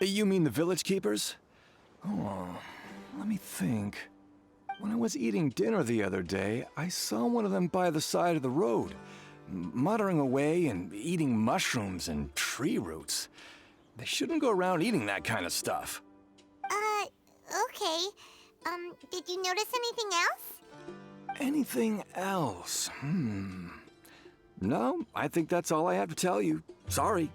You mean the village keepers? Oh, let me think. When I was eating dinner the other day, I saw one of them by the side of the road, muttering away and eating mushrooms and tree roots. They shouldn't go around eating that kind of stuff. Okay. Did you notice anything else? Anything else? No, I think that's all I have to tell you. Sorry.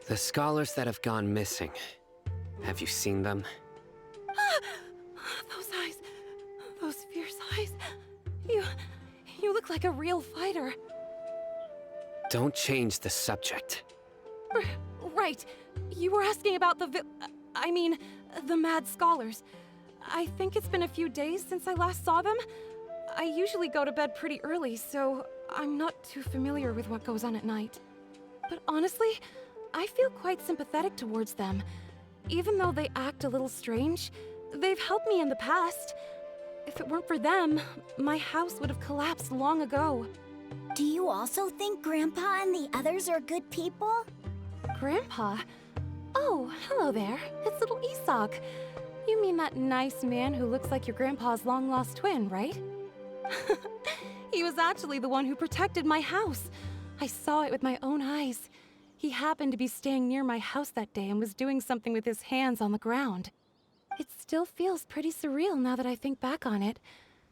The scholars that have gone missing. Have you seen them? Those eyes. Those fierce eyes. You look like a real fighter. Don't change the subject. Right. You were asking about the the mad scholars. I think it's been a few days since I last saw them. I usually go to bed pretty early, so I'm not too familiar with what goes on at night. But honestly, I feel quite sympathetic towards them. Even though they act a little strange, they've helped me in the past. If it weren't for them, my house would have collapsed long ago. Do you also think Grandpa and the others are good people? Grandpa? Oh, hello there. It's little Isak. You mean that nice man who looks like your grandpa's long-lost twin, right? He was actually the one who protected my house. I saw it with my own eyes. He happened to be staying near my house that day and was doing something with his hands on the ground. It still feels pretty surreal now that I think back on it.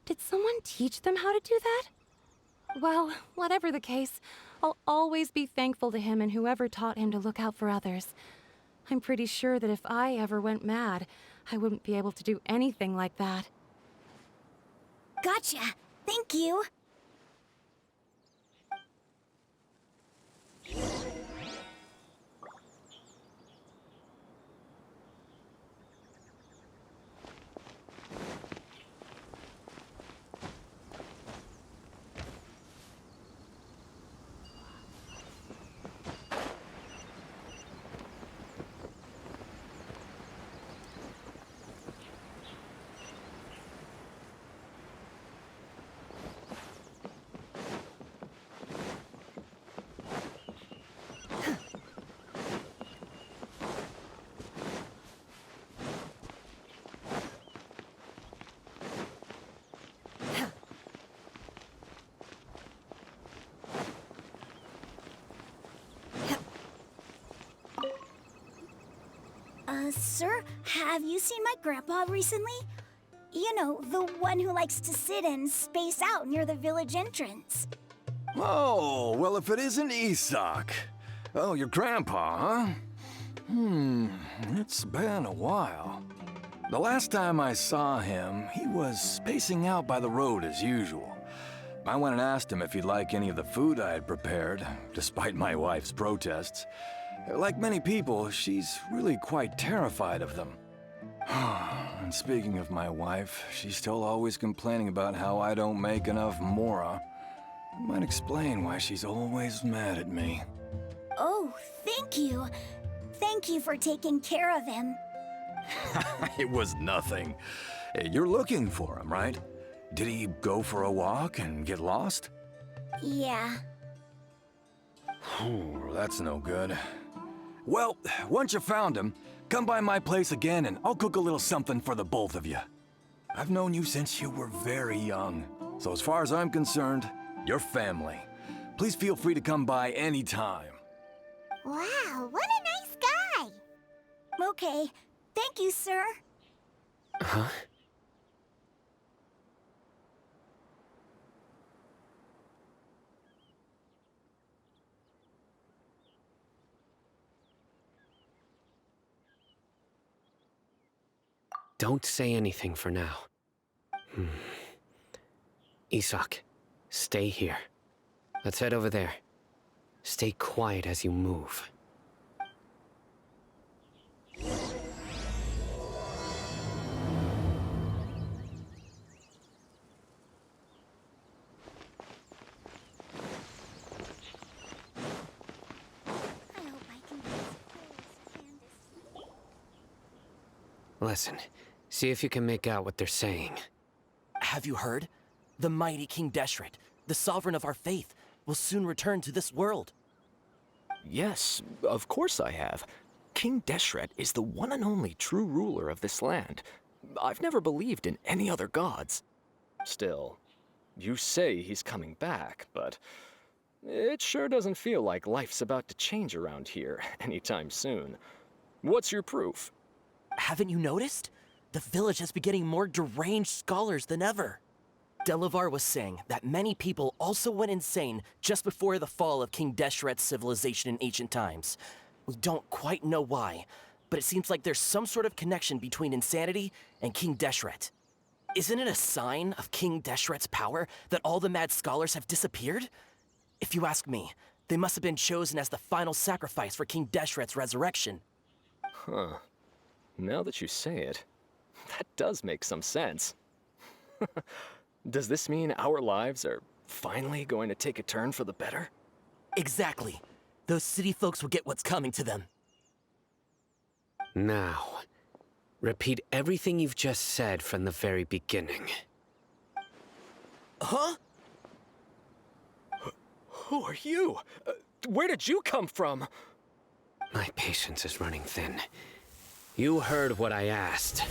Did someone teach them how to do that? Well, whatever the case, I'll always be thankful to him and whoever taught him to look out for others. I'm pretty sure that if I ever went mad, I wouldn't be able to do anything like that. Gotcha. Thank you. Sir, have you seen my grandpa recently? You know, the one who likes to sit and space out near the village entrance. Oh, well, if it isn't Isak. Oh, your grandpa, huh? It's been a while. The last time I saw him, he was spacing out by the road as usual. I went and asked him if he'd like any of the food I had prepared, despite my wife's protests. Like many people, she's really quite terrified of them. And speaking of my wife, she's still always complaining about how I don't make enough mora. It might explain why she's always mad at me. Oh, thank you. Thank you for taking care of him. It was nothing. You're looking for him, right? Did he go for a walk and get lost? Yeah. That's no good. Well, once you found him, come by my place again and I'll cook a little something for the both of you. I've known you since you were very young, so as far as I'm concerned, you're family. Please feel free to come by anytime. Wow, what a nice guy! Okay, thank you, sir. Huh? Don't say anything for now. Isak, stay here. Let's head over there. Stay quiet as you move. Listen, see if you can make out what they're saying. Have you heard? The mighty King Deshret, the sovereign of our faith, will soon return to this world. Yes, of course I have. King Deshret is the one and only true ruler of this land. I've never believed in any other gods. Still, you say he's coming back, but it sure doesn't feel like life's about to change around here anytime soon. What's your proof? Haven't you noticed? The village has been getting more deranged scholars than ever. Delavar was saying that many people also went insane just before the fall of King Deshret's civilization in ancient times. We don't quite know why, but it seems like there's some sort of connection between insanity and King Deshret. Isn't it a sign of King Deshret's power that all the mad scholars have disappeared? If you ask me, they must have been chosen as the final sacrifice for King Deshret's resurrection. Huh. Now that you say it, that does make some sense. Does this mean our lives are finally going to take a turn for the better? Exactly. Those city folks will get what's coming to them. Now, repeat everything you've just said from the very beginning. Huh? Who are you? Where did you come from? My patience is running thin. You heard what I asked.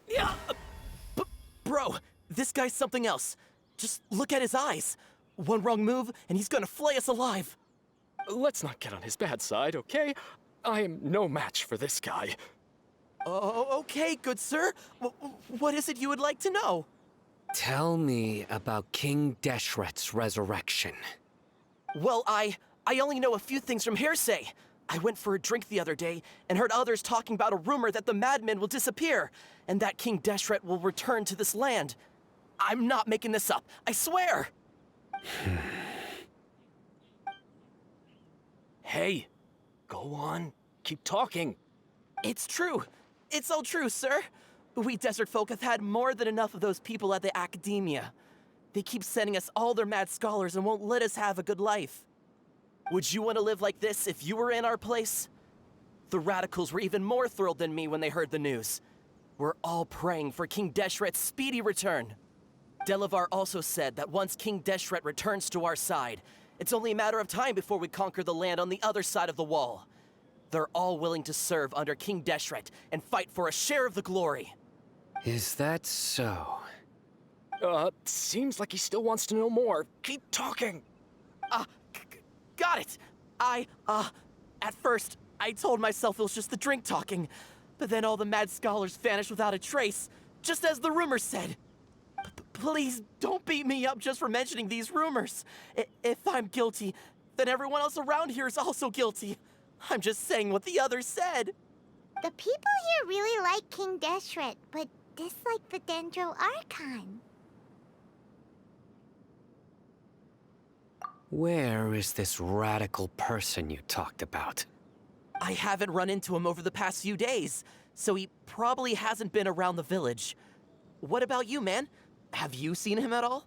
Yeah! Bro, this guy's something else. Just look at his eyes. One wrong move, and he's gonna flay us alive. Let's not get on his bad side, okay? I am no match for this guy. Oh, okay, good sir. What is it you would like to know? Tell me about King Deshret's resurrection. Well, I only know a few things from hearsay. I went for a drink the other day and heard others talking about a rumor that the madmen will disappear and that King Deshret will return to this land. I'm not making this up, I swear! Hey, go on. Keep talking. It's true. It's all true, sir. We desert folk have had more than enough of those people at the academia. They keep sending us all their mad scholars and won't let us have a good life. Would you want to live like this if you were in our place? The radicals were even more thrilled than me when they heard the news. We're all praying for King Deshret's speedy return. Delavar also said that once King Deshret returns to our side, it's only a matter of time before we conquer the land on the other side of the wall. They're all willing to serve under King Deshret and fight for a share of the glory. Is that so? Seems like he still wants to know more. Keep talking. Got it! At first, I told myself it was just the drink talking, but then all the mad scholars vanished without a trace, just as the rumors said. Please, don't beat me up just for mentioning these rumors. If I'm guilty, then everyone else around here is also guilty. I'm just saying what the others said. The people here really like King Deshret, but dislike the Dendro Archon. Where is this radical person you talked about? I haven't run into him over the past few days, so he probably hasn't been around the village. What about you, man? Have you seen him at all?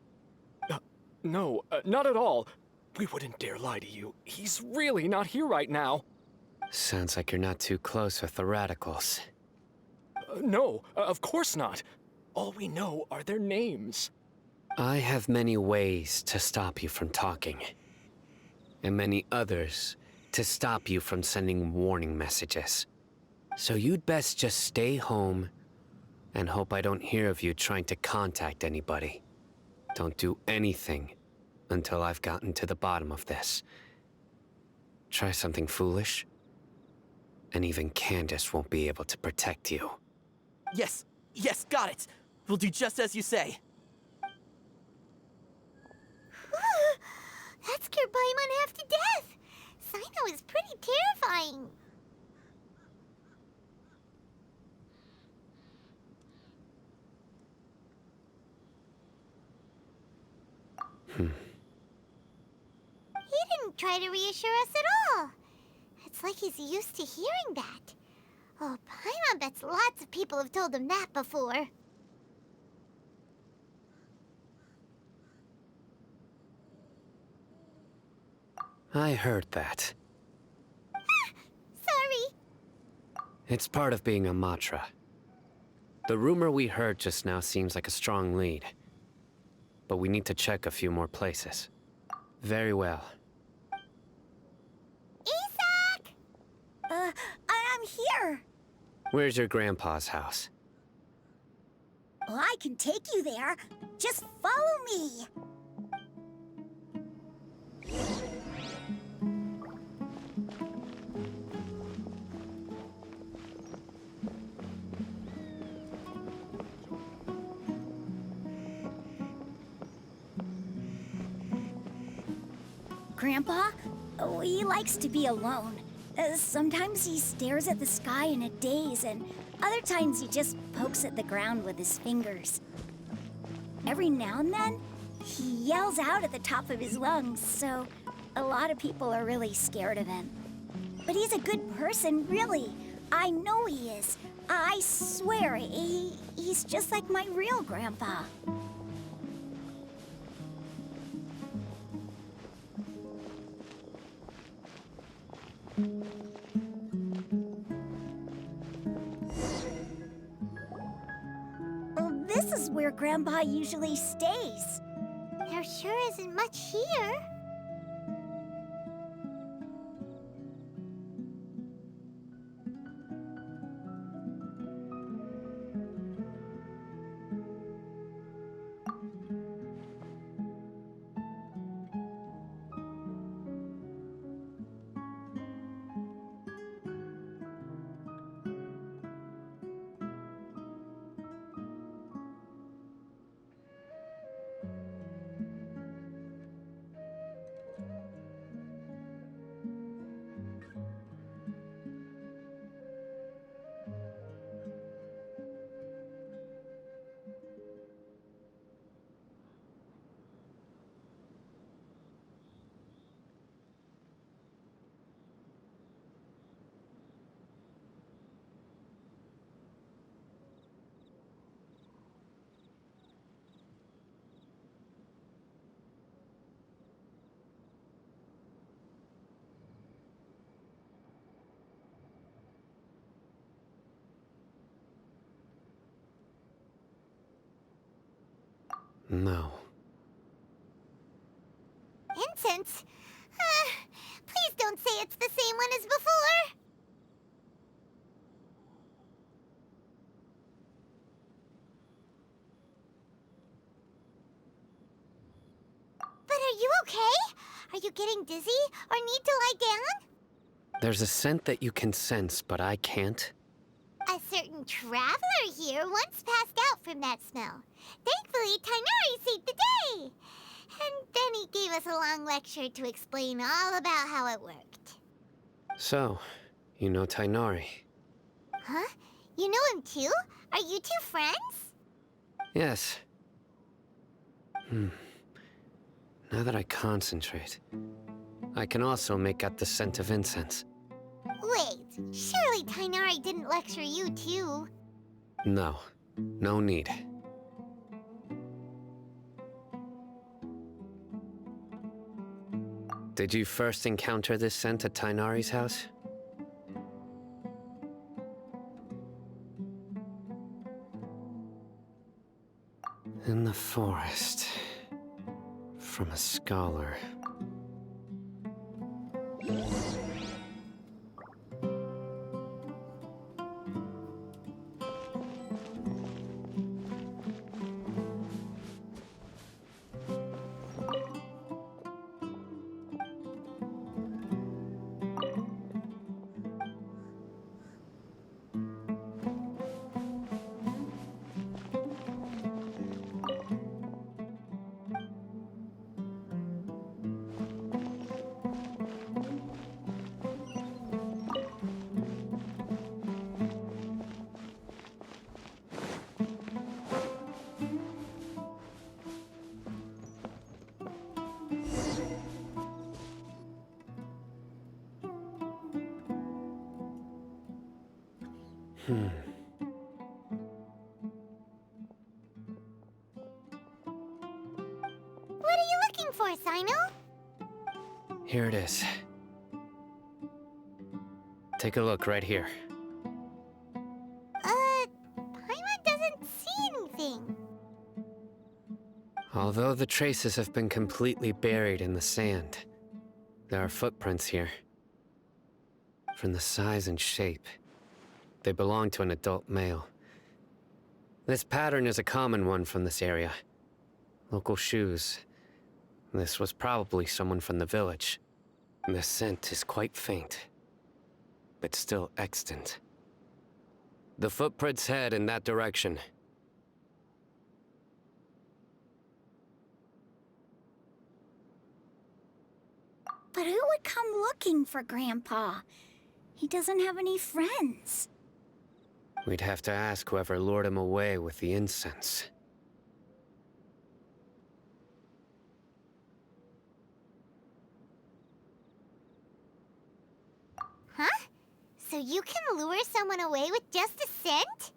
No, not at all. We wouldn't dare lie to you. He's really not here right now. Sounds like you're not too close with the radicals. No, of course not. All we know are their names. I have many ways to stop you from talking. And many others to stop you from sending warning messages. So you'd best just stay home and hope I don't hear of you trying to contact anybody. Don't do anything until I've gotten to the bottom of this. Try something foolish, and even Candace won't be able to protect you. Yes, got it. We'll do just as you say. That scared Paimon half to death. Sino is pretty terrifying. He didn't try to reassure us at all. It's like he's used to hearing that. Oh, Paimon bets lots of people have told him that before. I heard that. It's part of being a Matra. The rumor we heard just now seems like a strong lead. But we need to check a few more places. Very well. Isak! I'm here. Where's your grandpa's house? Well, I can take you there. Just follow me. Grandpa? Oh, he likes to be alone. Sometimes he stares at the sky in a daze, and other times he just pokes at the ground with his fingers. Every now and then, he yells out at the top of his lungs, so a lot of people are really scared of him. But he's a good person, really. I know he is. I swear, he's just like my real grandpa. Well, this is where Grandpa usually stays. There sure isn't much here. No. Incense? Please don't say it's the same one as before. But are you okay? Are you getting dizzy or need to lie down? There's a scent that you can sense, but I can't. A certain traveler here once passed out from that smell. Thankfully, Tainari saved the day. And then he gave us a long lecture to explain all about how it worked. So, you know Tainari? Huh? You know him too? Are you two friends? Yes. Now that I concentrate, I can also make out the scent of incense. Wait, surely Tainari didn't lecture you too? No. No need. Did you first encounter this scent at Tainari's house? In the forest. From a scholar. What are you looking for, Sino? Here it is. Take a look right here. Although the traces have been completely buried in the sand, there are footprints here. From the size and shape, they belong to an adult male. This pattern is a common one from this area. Local shoes. This was probably someone from the village. The scent is quite faint, but still extant. The footprints head in that direction. But who would come looking for Grandpa? He doesn't have any friends. We'd have to ask whoever lured him away with the incense. Huh? So you can lure someone away with just a scent?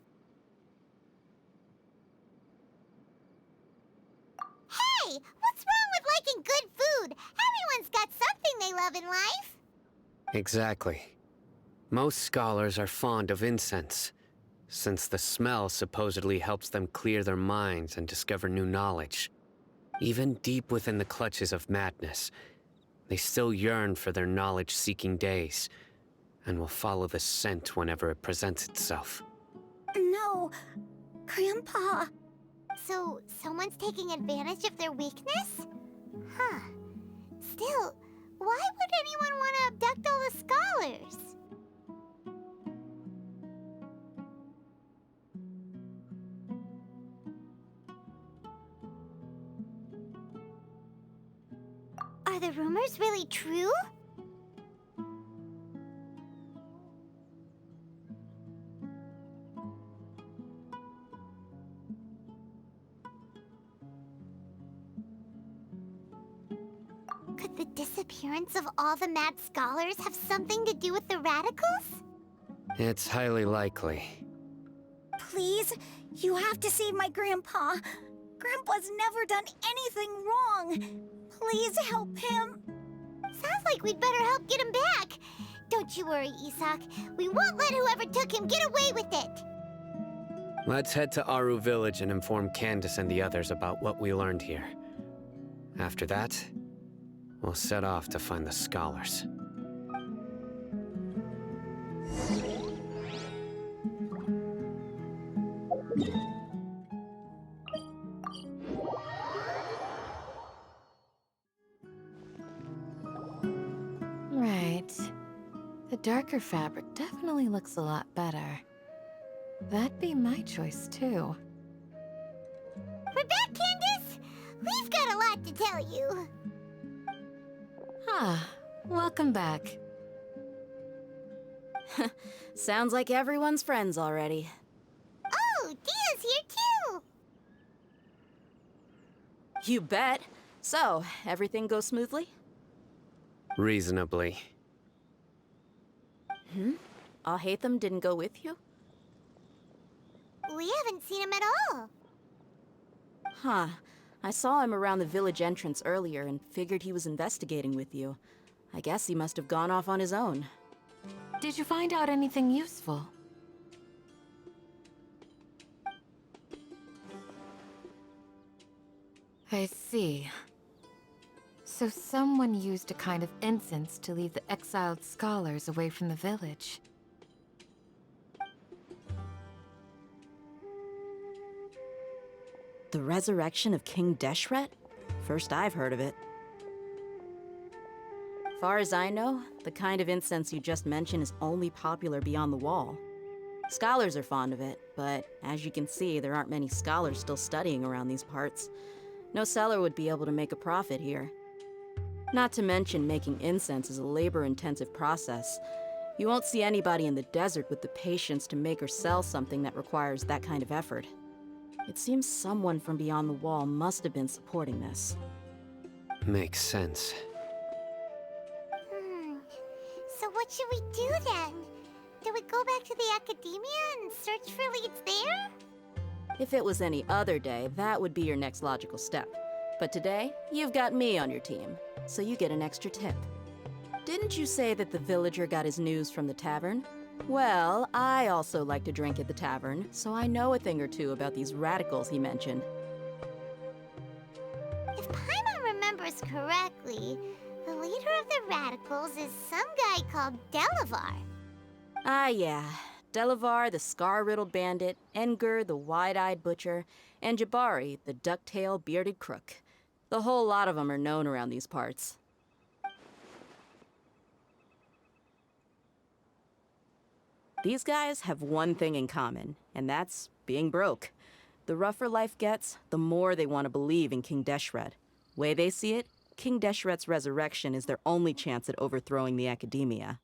Hey! What's wrong with liking good food? Everyone's got something they love in life. Exactly. Most scholars are fond of incense, since the smell supposedly helps them clear their minds and discover new knowledge. Even deep within the clutches of madness, they still yearn for their knowledge-seeking days, and will follow the scent whenever it presents itself. No, Grandpa. So, someone's taking advantage of their weakness? Huh. Still, why would anyone want to abduct all the scholars? Are the rumors really true? Could the disappearance of all the mad scholars have something to do with the radicals? It's highly likely. Please, you have to save my Grandpa. Grandpa's never done anything wrong. Please help him. Sounds like we'd better help get him back. Don't you worry, Isak. We won't let whoever took him get away with it. Let's head to Aru Village and inform Candace and the others about what we learned here. After that, we'll set off to find the scholars. Right. The darker fabric definitely looks a lot better. That'd be my choice, too. We're back, Candace! We've got a lot to tell you. Ah, welcome back. Sounds like everyone's friends already. Oh, Dia's here too! You bet. So, everything goes smoothly? Reasonably. Alhaitham didn't go with you? We haven't seen him at all. Huh. I saw him around the village entrance earlier and figured he was investigating with you. I guess he must have gone off on his own. Did you find out anything useful? I see. So someone used a kind of incense to lead the exiled scholars away from the village. The resurrection of King Deshret? First I've heard of it. Far as I know, the kind of incense you just mentioned is only popular beyond the wall. Scholars are fond of it, but as you can see, there aren't many scholars still studying around these parts. No seller would be able to make a profit here. Not to mention, making incense is a labor-intensive process. You won't see anybody in the desert with the patience to make or sell something that requires that kind of effort. It seems someone from beyond the wall must have been supporting this. Makes sense. So what should we do then? Do we go back to the academia and search for leads there? If it was any other day, that would be your next logical step. But today, you've got me on your team, so you get an extra tip. Didn't you say that the villager got his news from the tavern? Well, I also like to drink at the tavern, so I know a thing or two about these radicals he mentioned. remembers correctly, the leader of the radicals is some guy called Delavar. Ah, yeah. Delavar, the scar-riddled bandit, Engur, the wide-eyed butcher, and Jabari, the duck-tailed bearded crook. The whole lot of them are known around these parts. These guys have one thing in common, and that's being broke. The rougher life gets, the more they want to believe in King Deshret. Way they see it, King Deshret's resurrection is their only chance at overthrowing the Academia.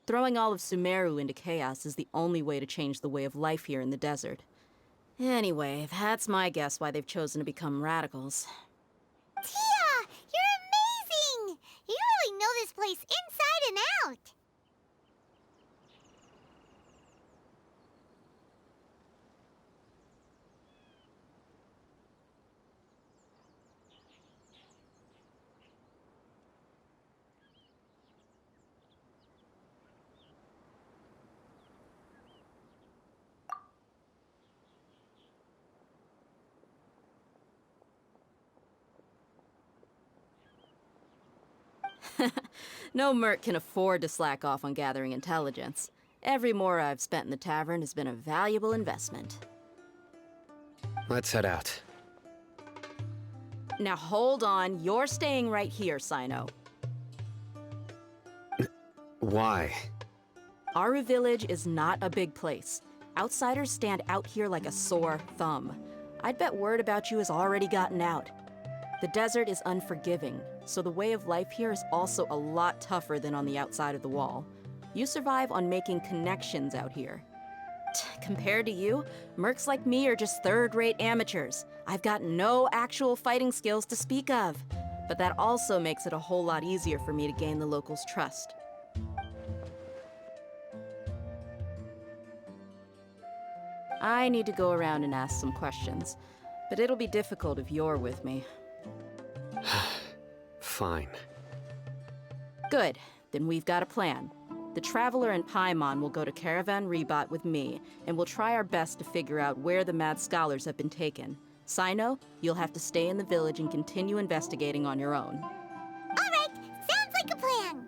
Throwing all of Sumeru into chaos is the only way to change the way of life here in the desert. Anyway, that's my guess why they've chosen to become radicals. Tia! You're amazing! You really know this place inside and out! No merc can afford to slack off on gathering intelligence. Every more I've spent in the tavern has been a valuable investment. Let's head out. Now hold on, you're staying right here, Sino. Why? Aru Village is not a big place. Outsiders stand out here like a sore thumb. I'd bet word about you has already gotten out. The desert is unforgiving, so the way of life here is also a lot tougher than on the outside of the wall. You survive on making connections out here. Compared to you, mercs like me are just third-rate amateurs. I've got no actual fighting skills to speak of. But that also makes it a whole lot easier for me to gain the locals' trust. I need to go around and ask some questions, but it'll be difficult if you're with me. Fine. Good. Then we've got a plan. The Traveler and Paimon will go to Caravan Rebot with me, and we'll try our best to figure out where the Mad Scholars have been taken. Sino, you'll have to stay in the village and continue investigating on your own. All right, sounds like a plan.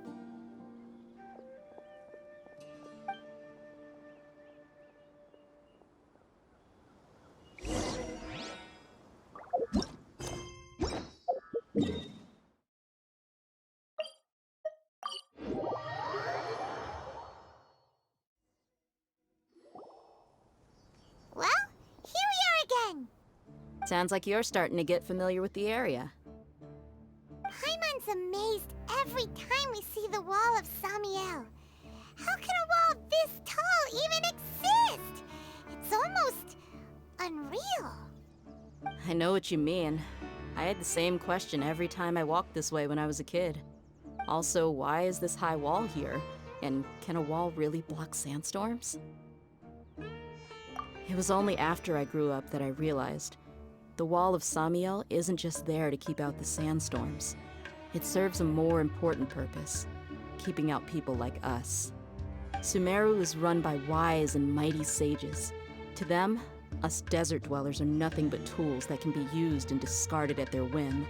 Well, here we are again. Sounds like you're starting to get familiar with the area. Paimon's amazed every time we see the wall of Samiel. How can a wall this tall even exist? It's almost unreal. I know what you mean. I had the same question every time I walked this way when I was a kid. Also, why is this high wall here? And can a wall really block sandstorms? It was only after I grew up that I realized the wall of Samiel isn't just there to keep out the sandstorms. It serves a more important purpose, keeping out people like us. Sumeru is run by wise and mighty sages. To them, us desert dwellers are nothing but tools that can be used and discarded at their whim.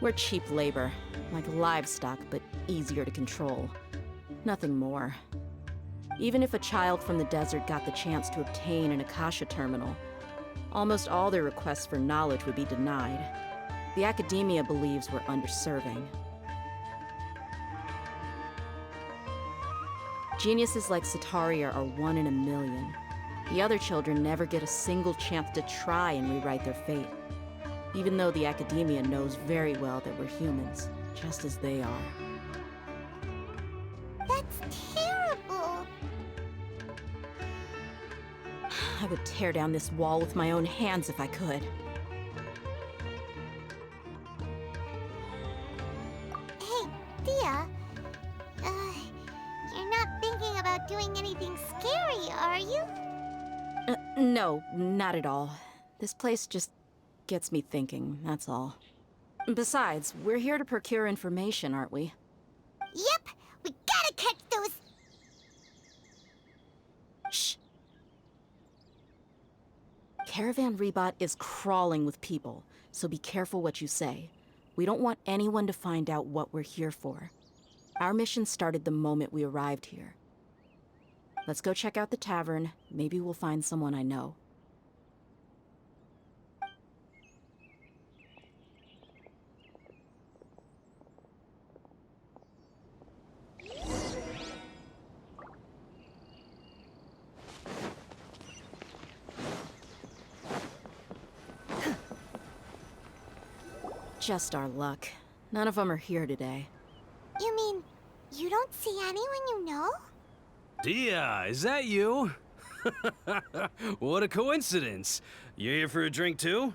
We're cheap labor, like livestock, but easier to control. Nothing more. Even if a child from the desert got the chance to obtain an Akasha terminal, almost all their requests for knowledge would be denied. The Academia believes we're underserving. Geniuses like Sataria are one in a million. The other children never get a single chance to try and rewrite their fate, even though the Academia knows very well that we're humans, just as they are. That's terrible. I would tear down this wall with my own hands if I could. Hey, Thea. You're not thinking about doing anything scary, are you? No, not at all. This place just gets me thinking, that's all. Besides, we're here to procure information, aren't we? Yep, we gotta catch those. Shh. Caravan Rebot is crawling with people, so be careful what you say. We don't want anyone to find out what we're here for. Our mission started the moment we arrived here. Let's go check out the tavern. Maybe we'll find someone I know. Just our luck. None of them are here today. You mean, you don't see anyone you know? Dia, is that you? What a coincidence. You here for a drink too?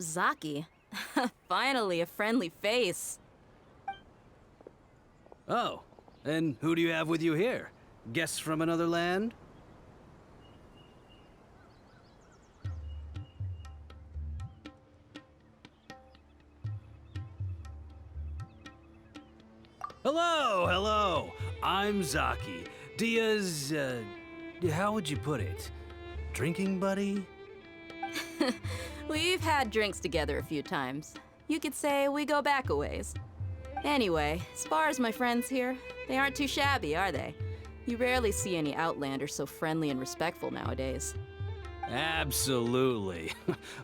Zaki. Finally, a friendly face. Oh, and who do you have with you here? Guests from another land? Hello, hello. I'm Zaki. Dia's, how would you put it? Drinking buddy? We've had drinks together a few times. You could say we go back a ways. Anyway, as far as my friends here, they aren't too shabby, are they? You rarely see any Outlanders so friendly and respectful nowadays. Absolutely.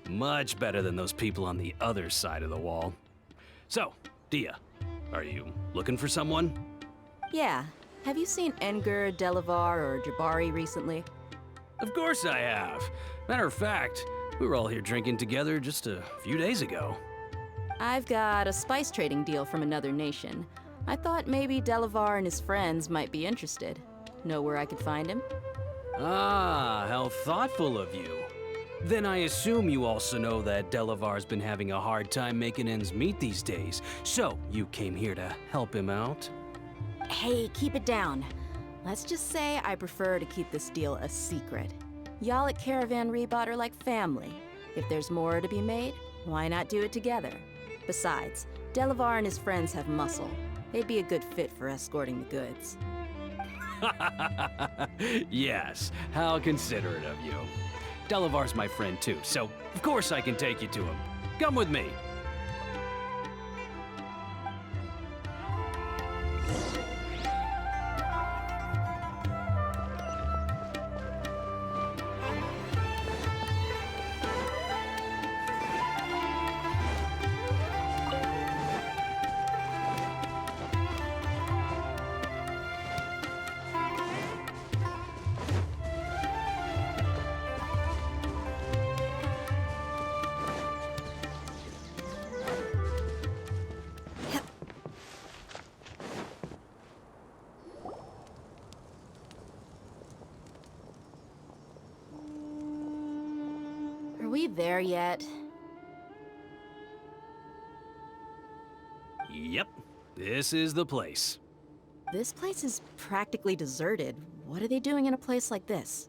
Much better than those people on the other side of the wall. So, Dia, are you looking for someone? Yeah. Have you seen Enger, Delavar, or Jabari recently? Of course I have. Matter of fact, we were all here drinking together just a few days ago. I've got a spice trading deal from another nation. I thought maybe Delavar and his friends might be interested. Know where I could find him? Ah, how thoughtful of you. Then I assume you also know that Delavar's been having a hard time making ends meet these days. So, you came here to help him out? Hey, keep it down. Let's just say I prefer to keep this deal a secret. Y'all at Caravan Rebot are like family. If there's more to be made, why not do it together? Besides, Delavar and his friends have muscle. They'd be a good fit for escorting the goods. Yes, how considerate of you. Delavar's my friend too, so of course I can take you to him. Come with me. Are we there yet? Yep, this is the place. This place is practically deserted. What are they doing in a place like this?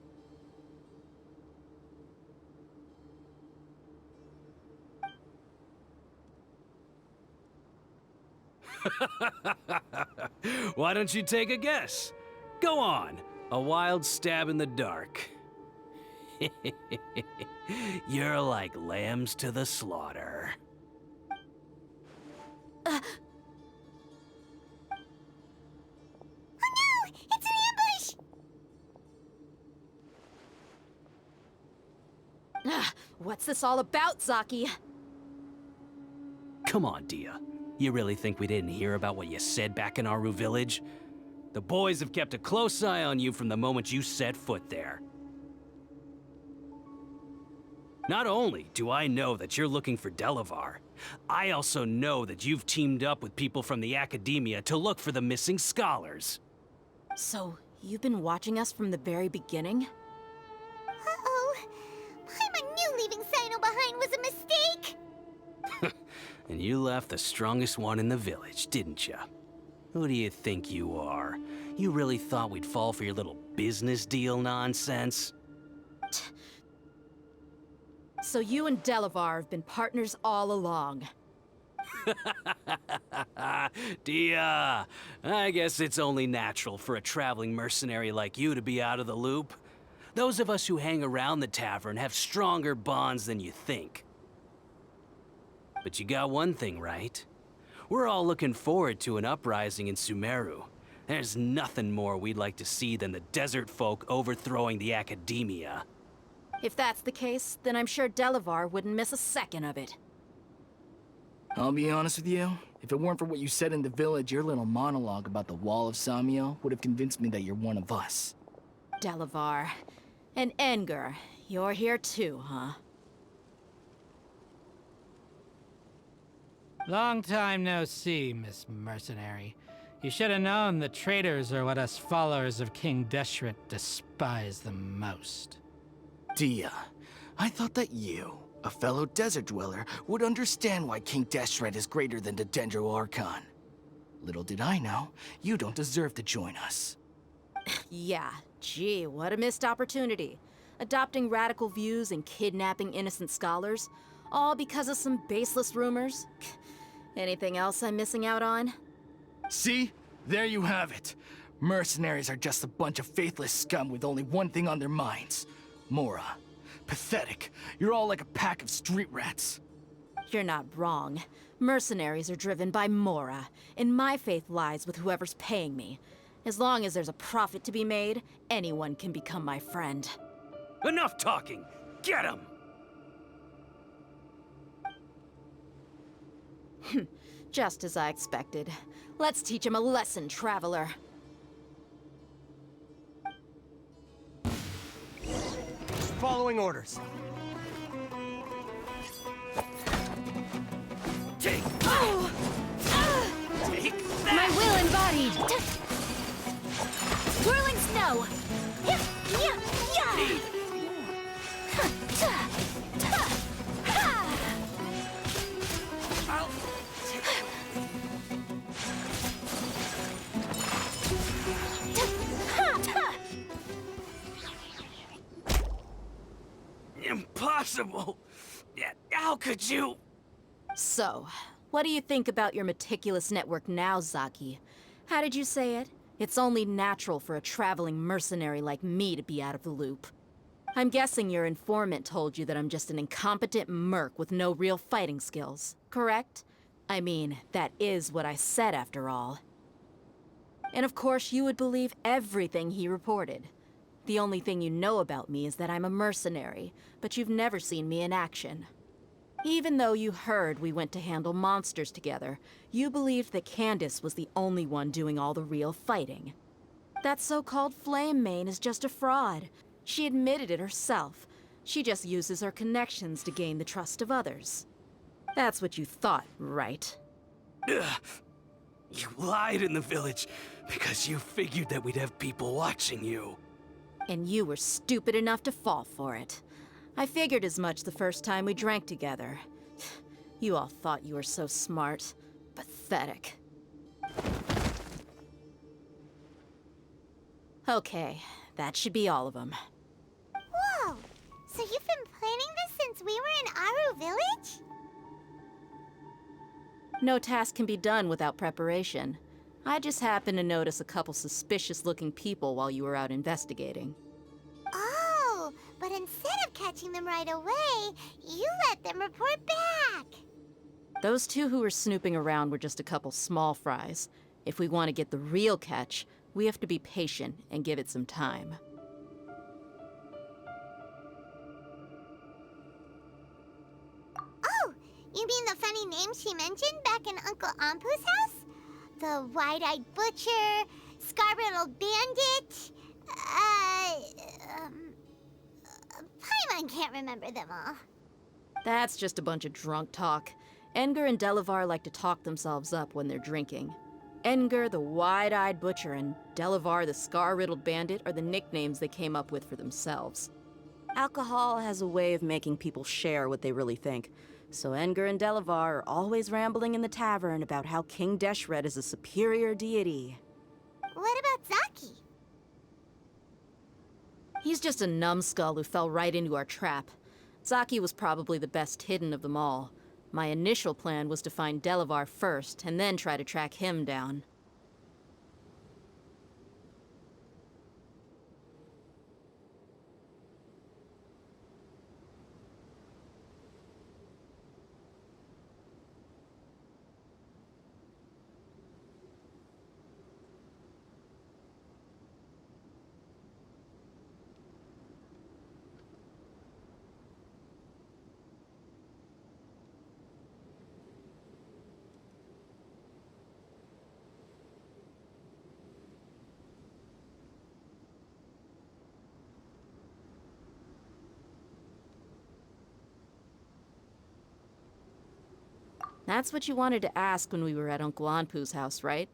Why don't you take a guess? Go on, a wild stab in the dark. You're like lambs to the slaughter. It's an ambush! What's this all about, Zaki? Come on, Dia. You really think we didn't hear about what you said back in Aru village? The boys have kept a close eye on you from the moment you set foot there. Not only do I know that you're looking for Delavar, I also know that you've teamed up with people from the Academia to look for the missing scholars. So, you've been watching us from the very beginning? Uh-oh. Paimon knew leaving Sino behind was a mistake! And you left the strongest one in the village, didn't you? Who do you think you are? You really thought we'd fall for your little business deal nonsense? So you and Delavar have been partners all along. Dia, I guess it's only natural for a traveling mercenary like you to be out of the loop. Those of us who hang around the tavern have stronger bonds than you think. But you got one thing right. We're all looking forward to an uprising in Sumeru. There's nothing more we'd like to see than the desert folk overthrowing the academia. If that's the case, then I'm sure Delavar wouldn't miss a second of it. I'll be honest with you. If it weren't for what you said in the village, your little monologue about the Wall of Samiel would have convinced me that you're one of us. Delavar. And Edgar, you're here too, huh? Long time no see, Miss Mercenary. You should have known the traitors are what us followers of King Deshret despise the most. Dia, I thought that you, a fellow desert dweller, would understand why King Deshret is greater than the Dendro Archon. Little did I know, you don't deserve to join us. Yeah, gee, what a missed opportunity. Adopting radical views and kidnapping innocent scholars, all because of some baseless rumors. Anything else I'm missing out on? See? There you have it. Mercenaries are just a bunch of faithless scum with only one thing on their minds. Mora. Pathetic. You're all like a pack of street rats. You're not wrong. Mercenaries are driven by Mora, and my faith lies with whoever's paying me. As long as there's a profit to be made, anyone can become my friend. Enough talking! Get him! Just as I expected. Let's teach him a lesson, traveler. Following orders. Take Oh! Take My will embodied! Swirling snow! Yeah, yeah, yeah! Impossible! Yeah, how could you? So, what do you think about your meticulous network now, Zaki? How did you say it? It's only natural for a traveling mercenary like me to be out of the loop. I'm guessing your informant told you that I'm just an incompetent merc with no real fighting skills, correct? I mean, that is what I said after all. And of course, you would believe everything he reported. The only thing you know about me is that I'm a mercenary, but you've never seen me in action. Even though you heard we went to handle monsters together, you believed that Candace was the only one doing all the real fighting. That so-called Flame Mane is just a fraud. She admitted it herself. She just uses her connections to gain the trust of others. That's what you thought, right? Ugh. You lied in the village because you figured that we'd have people watching you. And you were stupid enough to fall for it. I figured as much the first time we drank together. You all thought you were so smart. Pathetic. Okay, that should be all of them. Whoa! So you've been planning this since we were in Aru Village? No task can be done without preparation. I just happened to notice a couple suspicious-looking people while you were out investigating. Oh, but instead of catching them right away, you let them report back. Those two who were snooping around were just a couple small fries. If we want to get the real catch, we have to be patient and give it some time. Oh, you mean the funny name she mentioned back in Uncle Ampu's house? The wide-eyed butcher, scar-riddled bandit, Paimon can't remember them all. That's just a bunch of drunk talk. Edgar and Delavar like to talk themselves up when they're drinking. Edgar, the wide-eyed butcher, and Delavar, the scar-riddled bandit, are the nicknames they came up with for themselves. Alcohol has a way of making people share what they really think. So Edgar and Delavar are always rambling in the tavern about how King Deshret is a superior deity. What about Zaki? He's just a numbskull who fell right into our trap. Zaki was probably the best hidden of them all. My initial plan was to find Delavar first, and then try to track him down. That's what you wanted to ask when we were at Uncle Anpu's house, right?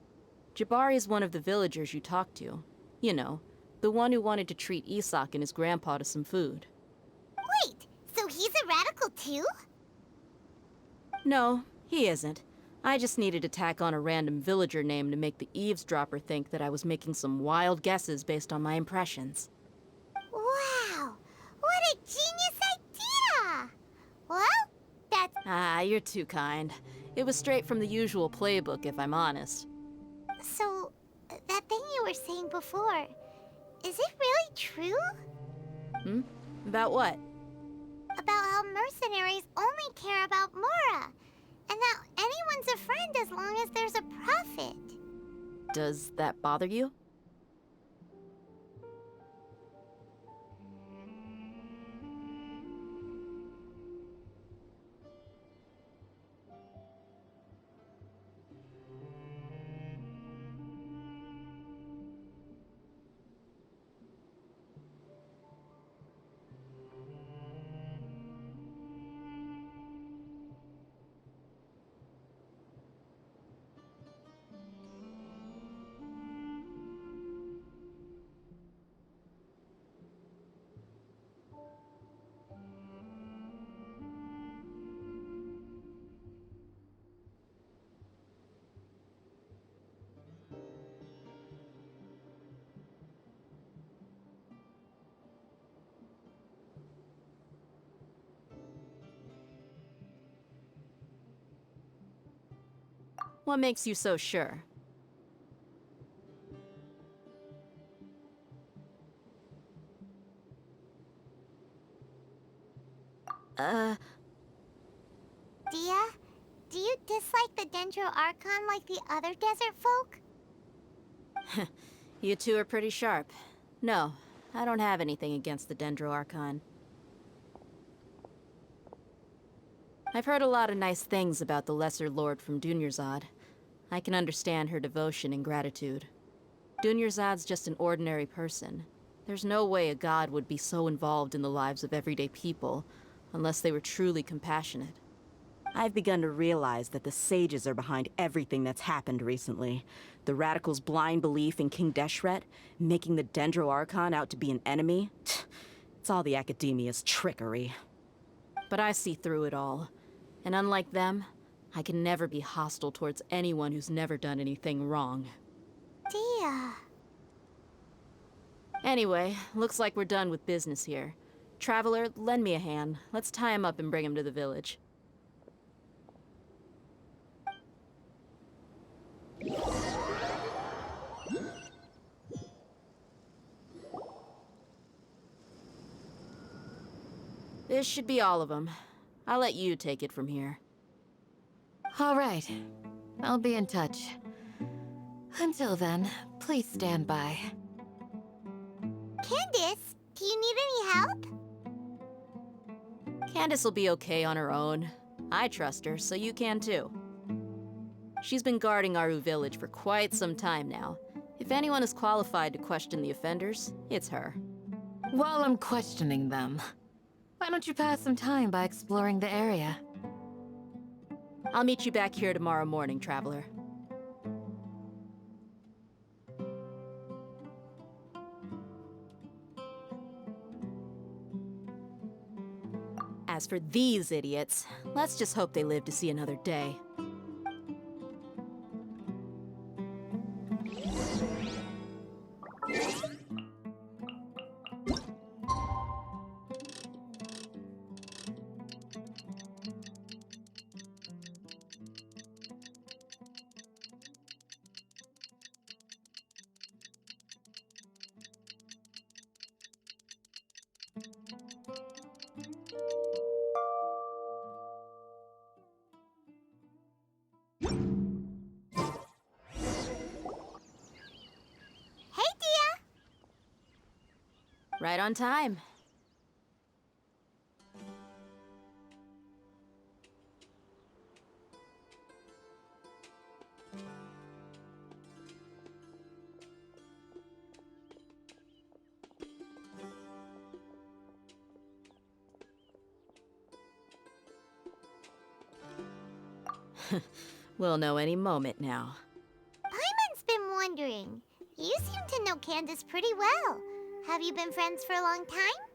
Jabari is one of the villagers you talked to. You know, the one who wanted to treat Isak and his grandpa to some food. Wait, so he's a radical too? No, he isn't. I just needed to tack on a random villager name to make the eavesdropper think that I was making some wild guesses based on my impressions. Wow, what a genius idea! Well, that's... Ah, you're too kind. It was straight from the usual playbook, if I'm honest. So, that thing you were saying before, is it really true? About what? About how mercenaries only care about Mora, and that anyone's a friend as long as there's a profit. Does that bother you? What makes you so sure? Dia, do you dislike the Dendro Archon like the other desert folk? You two are pretty sharp. No, I don't have anything against the Dendro Archon. I've heard a lot of nice things about the Lesser Lord from Dunyarzad. I can understand her devotion and gratitude. Dunyarzad's just an ordinary person. There's no way a god would be so involved in the lives of everyday people, unless they were truly compassionate. I've begun to realize that the sages are behind everything that's happened recently. The radicals' blind belief in King Deshret, making the Dendro Archon out to be an enemy. It's all the academia's trickery. But I see through it all. And unlike them, I can never be hostile towards anyone who's never done anything wrong. Dia. Anyway, looks like we're done with business here. Traveler, lend me a hand. Let's tie him up and bring him to the village. This should be all of them. I'll let you take it from here. All right. I'll be in touch. Until then, please stand by. Candace, do you need any help? Candace will be okay on her own. I trust her, so you can too. She's been guarding Aru village for quite some time now. If anyone is qualified to question the offenders, it's her. While I'm questioning them, why don't you pass some time by exploring the area? I'll meet you back here tomorrow morning, Traveler. As for these idiots, let's just hope they live to see another day. Hey, Dia! Right on time. We'll know any moment now. Paimon's been wondering. You seem to know Candace pretty well. Have you been friends for a long time?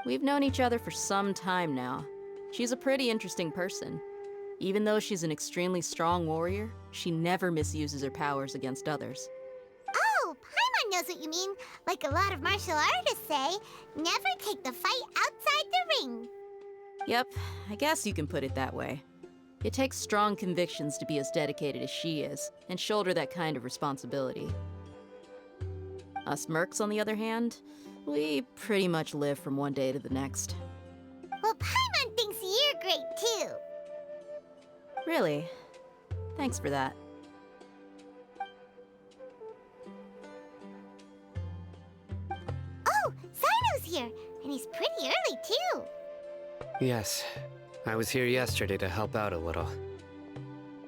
We've known each other for some time now. She's a pretty interesting person. Even though she's an extremely strong warrior, she never misuses her powers against others. Oh, Paimon knows what you mean. Like a lot of martial artists say, never take the fight outside the ring. Yep, I guess you can put it that way. It takes strong convictions to be as dedicated as she is, and shoulder that kind of responsibility. Us mercs, on the other hand, we pretty much live from one day to the next. Well, Paimon thinks you're great too. Really? Thanks for that. Oh, Sino's here, and he's pretty early too. Yes, I was here yesterday to help out a little.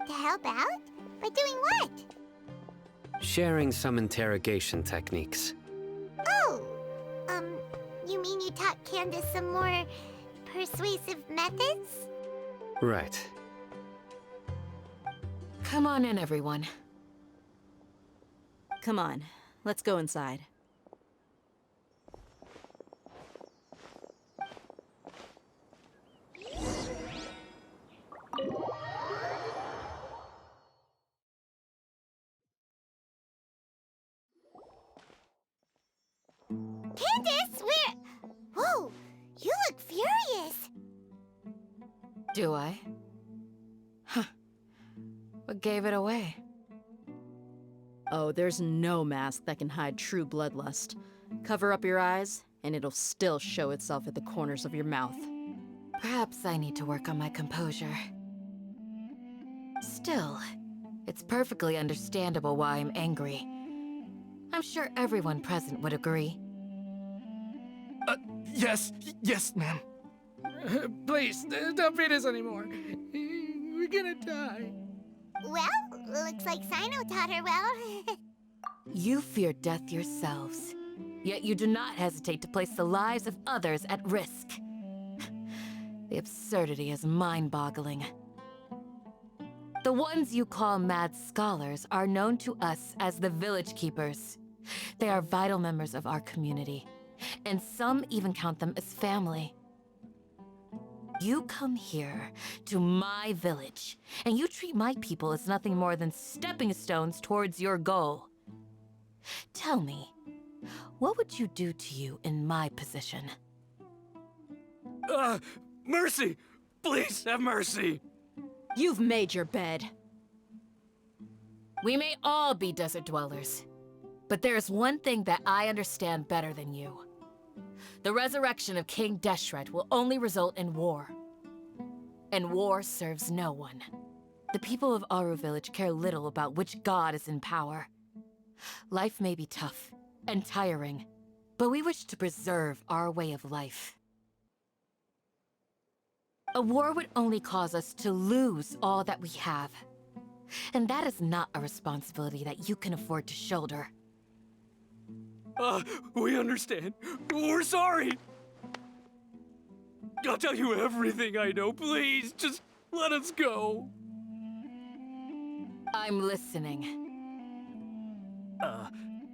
To help out? By doing what? Sharing some interrogation techniques. Oh, you mean you taught Candace some more persuasive methods? Right. Come on in, everyone. Come on, let's go inside. Candace, where? Whoa, you look furious. Do I? Huh. What gave it away? Oh, there's no mask that can hide true bloodlust. Cover up your eyes, and it'll still show itself at the corners of your mouth. Perhaps I need to work on my composure. Still, it's perfectly understandable why I'm angry. I'm sure everyone present would agree. Yes, ma'am. Please, don't beat us anymore. We're gonna die. Well, looks like Sino taught her well. You fear death yourselves, yet you do not hesitate to place the lives of others at risk. The absurdity is mind-boggling. The ones you call mad scholars are known to us as the Village Keepers. They are vital members of our community, and some even count them as family. You come here to my village, and you treat my people as nothing more than stepping stones towards your goal. Tell me, what would you do to you in my position? Mercy! Please have mercy! You've made your bed. We may all be desert dwellers, but there's one thing that I understand better than you. The resurrection of King Deshret will only result in war. And war serves no one. The people of Aru Village care little about which god is in power. Life may be tough and tiring, but we wish to preserve our way of life. A war would only cause us to lose all that we have. And that is not a responsibility that you can afford to shoulder. We understand. We're sorry. I'll tell you everything I know. Please, just let us go. I'm listening.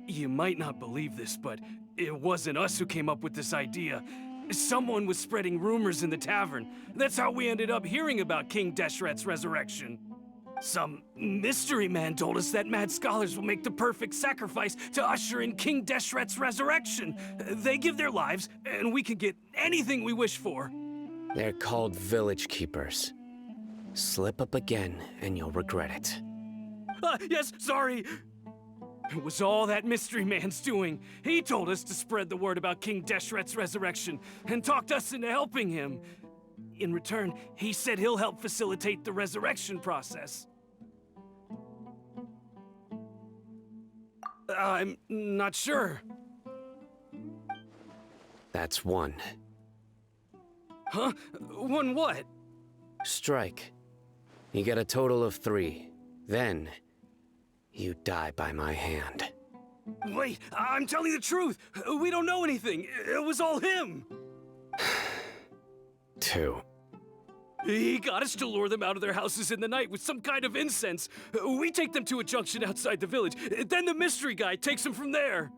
You might not believe this, but it wasn't us who came up with this idea. Someone was spreading rumors in the tavern. That's how we ended up hearing about King Deshret's resurrection. Some mystery man told us that mad scholars will make the perfect sacrifice to usher in King Deshret's resurrection. They give their lives, and we can get anything we wish for. They're called Village Keepers. Slip up again, and you'll regret it. Yes, sorry. It was all that mystery man's doing. He told us to spread the word about King Deshret's resurrection, and talked us into helping him. In return, he said he'll help facilitate the resurrection process. I'm not sure. That's one. Huh? One what? Strike. You get a total of 3. Then, you die by my hand. Wait, I'm telling the truth. We don't know anything. It was all him. 2. He got us to lure them out of their houses in the night with some kind of incense. We take them to a junction outside the village. Then the mystery guy takes them from there.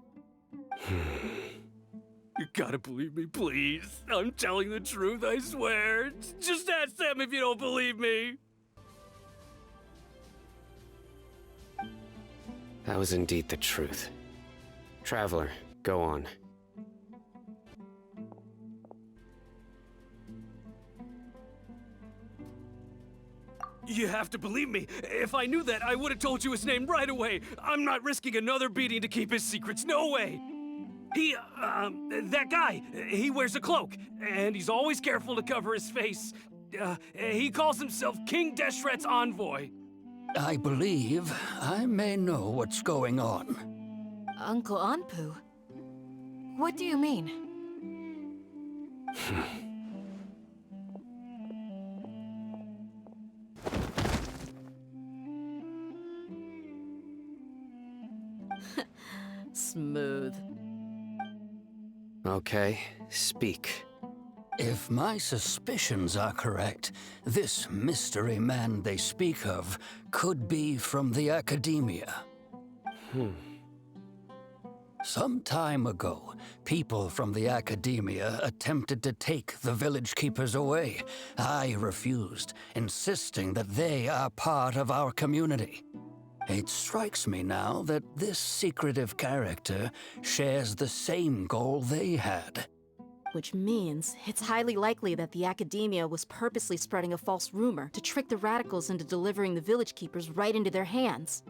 You gotta believe me, please. I'm telling the truth, I swear. Just ask them if you don't believe me. That was indeed the truth. Traveler, go on. You have to believe me. If I knew that, I would have told you his name right away. I'm not risking another beating to keep his secrets. No way. That guy, he wears a cloak, and he's always careful to cover his face. He calls himself King Deshret's envoy. I believe I may know what's going on. Uncle Anpu? What do you mean? Smooth. Okay, speak. If my suspicions are correct, this mystery man they speak of could be from the Academia. Some time ago, people from the Academia attempted to take the village keepers away. I refused, insisting that they are part of our community. It strikes me now that this secretive character shares the same goal they had. Which means it's highly likely that the Academia was purposely spreading a false rumor to trick the radicals into delivering the village keepers right into their hands.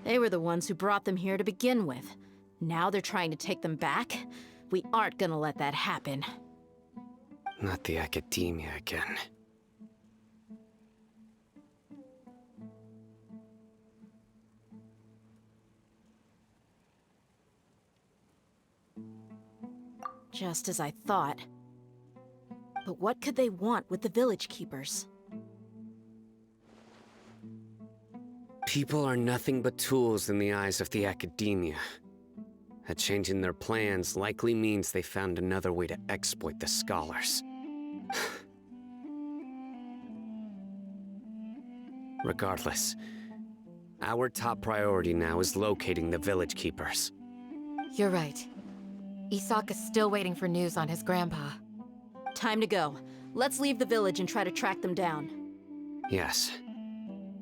They were the ones who brought them here to begin with. Now they're trying to take them back? We aren't gonna let that happen. Not the Academia again. Just as I thought. But what could they want with the village keepers? People are nothing but tools in the eyes of the Academia. A change in their plans likely means they found another way to exploit the scholars. Regardless, our top priority now is locating the village keepers. You're right. Isak is still waiting for news on his grandpa. Time to go. Let's leave the village and try to track them down. Yes.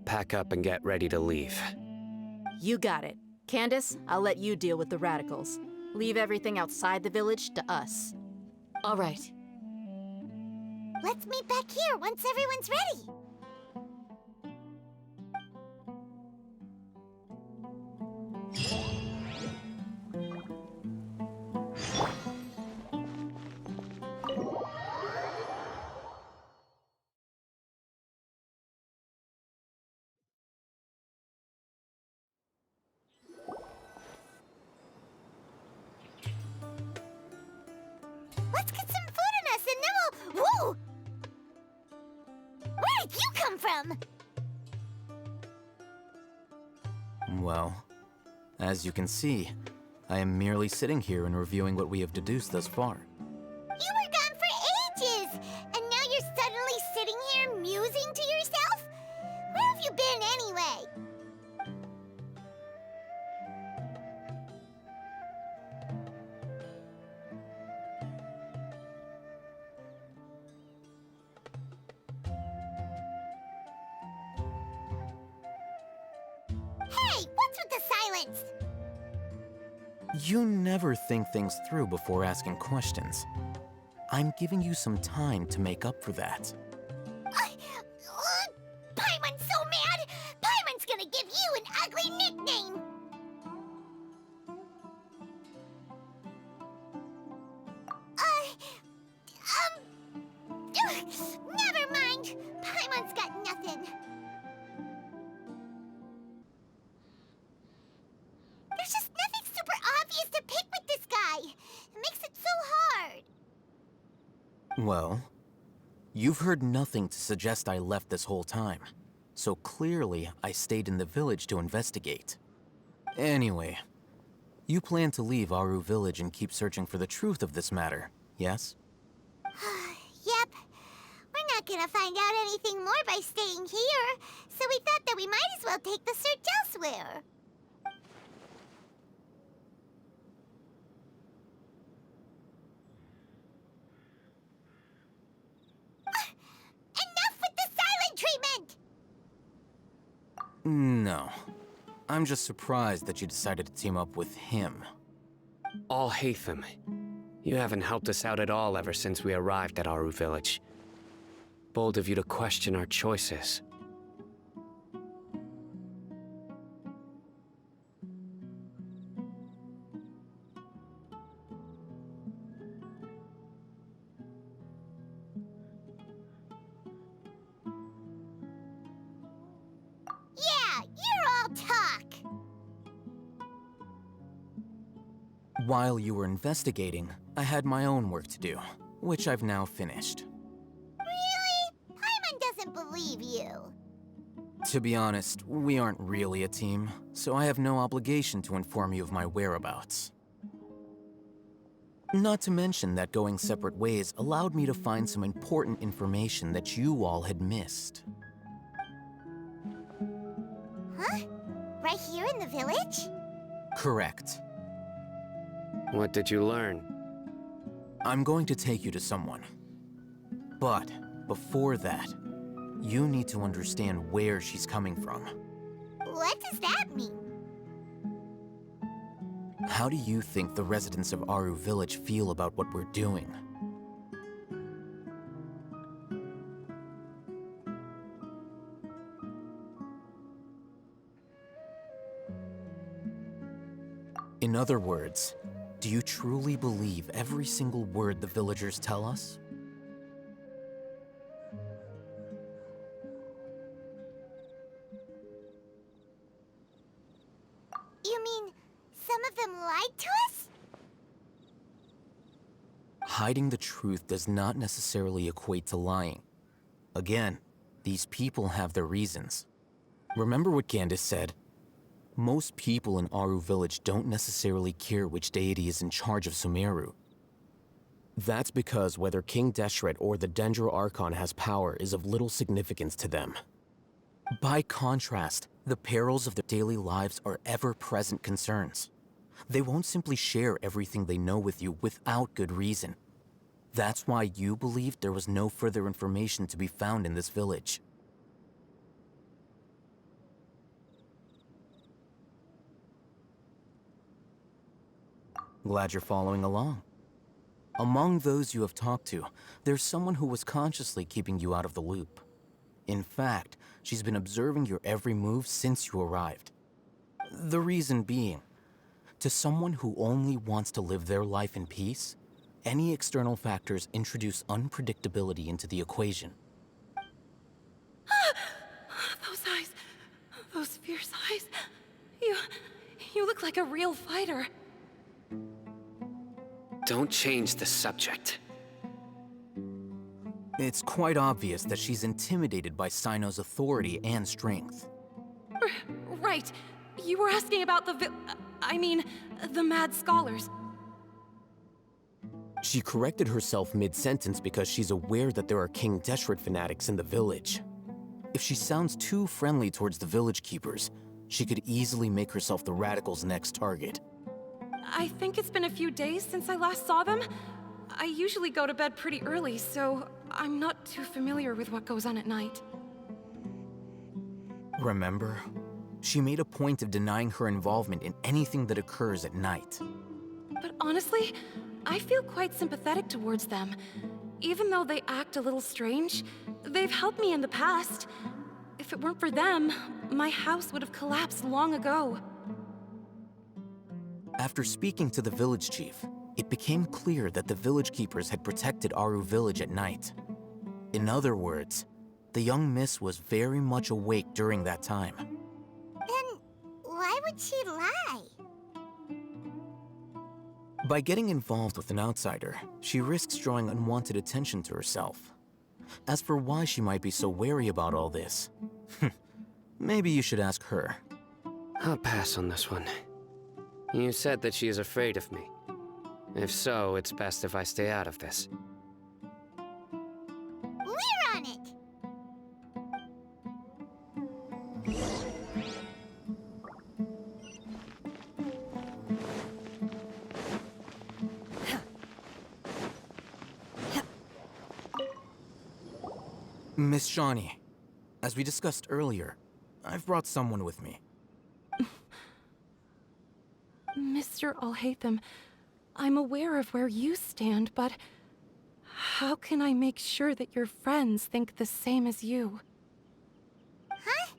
Pack up and get ready to leave. You got it. Candace, I'll let you deal with the radicals. Leave everything outside the village to us. All right. Let's meet back here once everyone's ready. Let's get some food in us and then we'll... Whoa! Where did you come from? Well, as you can see, I am merely sitting here and reviewing what we have deduced thus far. You were gone for ages, and now you're suddenly sitting here musing to yourself? Where have you been anyway? Hey, what's with the silence? You never think things through before asking questions. I'm giving you some time to make up for that. Paimon's so mad! Paimon's gonna give you an ugly nickname! Never mind! Paimon's got nothing. There's just nothing super obvious to pick with this guy. It makes it so hard. Well, you've heard nothing to suggest I left this whole time. So clearly, I stayed in the village to investigate. Anyway, you plan to leave Aru village and keep searching for the truth of this matter, yes? Yep. We're not not gonna find out anything more by staying here, so we thought that we might as well take the search elsewhere. Enough with the silent treatment! No. I'm just surprised that you decided to team up with him. Alhaitham, you haven't helped us out at all ever since we arrived at Aru Village. Bold of you to question our choices. Yeah, you're all talk! While you were investigating, I had my own work to do, which I've now finished. Really? Paimon doesn't believe you. To be honest, we aren't really a team, so I have no obligation to inform you of my whereabouts. Not to mention that going separate ways allowed me to find some important information that you all had missed. Huh? Right here in the village? Correct. What did you learn? I'm going to take you to someone. But before that, you need to understand where she's coming from. What does that mean? How do you think the residents of Aru Village feel about what we're doing? In other words, do you truly believe every single word the villagers tell us? You mean some of them lied to us? Hiding the truth does not necessarily equate to lying. Again, these people have their reasons. Remember what Candace said? Most people in Aru Village don't necessarily care which deity is in charge of Sumeru. That's because whether King Deshret or the Dendro Archon has power is of little significance to them. By contrast, the perils of their daily lives are ever-present concerns. They won't simply share everything they know with you without good reason. That's why you believed there was no further information to be found in this village. Glad you're following along. Among those you have talked to, there's someone who was consciously keeping you out of the loop. In fact, she's been observing your every move since you arrived. The reason being, to someone who only wants to live their life in peace, any external factors introduce unpredictability into the equation. Those eyes. Those fierce eyes. You look like a real fighter. Don't change the subject. It's quite obvious that she's intimidated by Sino's authority and strength. Right. You were asking about the the mad scholars. She corrected herself mid-sentence because she's aware that there are King Deshret fanatics in the village. If she sounds too friendly towards the village keepers, she could easily make herself the Radicals' next target. I think it's been a few days since I last saw them. I usually go to bed pretty early, so I'm not too familiar with what goes on at night. Remember? She made a point of denying her involvement in anything that occurs at night. But honestly, I feel quite sympathetic towards them. Even though they act a little strange, they've helped me in the past. If it weren't for them, my house would have collapsed long ago. After speaking to the village chief, it became clear that the village keepers had protected Aru Village at night. In other words, the young miss was very much awake during that time. Then why would she lie? By getting involved with an outsider, she risks drawing unwanted attention to herself. As for why she might be so wary about all this, maybe you should ask her. I'll pass on this one. You said that she is afraid of me. If so, it's best if I stay out of this. We're on it! Miss Shawnee, as we discussed earlier, I've brought someone with me. Mr. Alhaitham, I'm aware of where you stand, but how can I make sure that your friends think the same as you? Huh?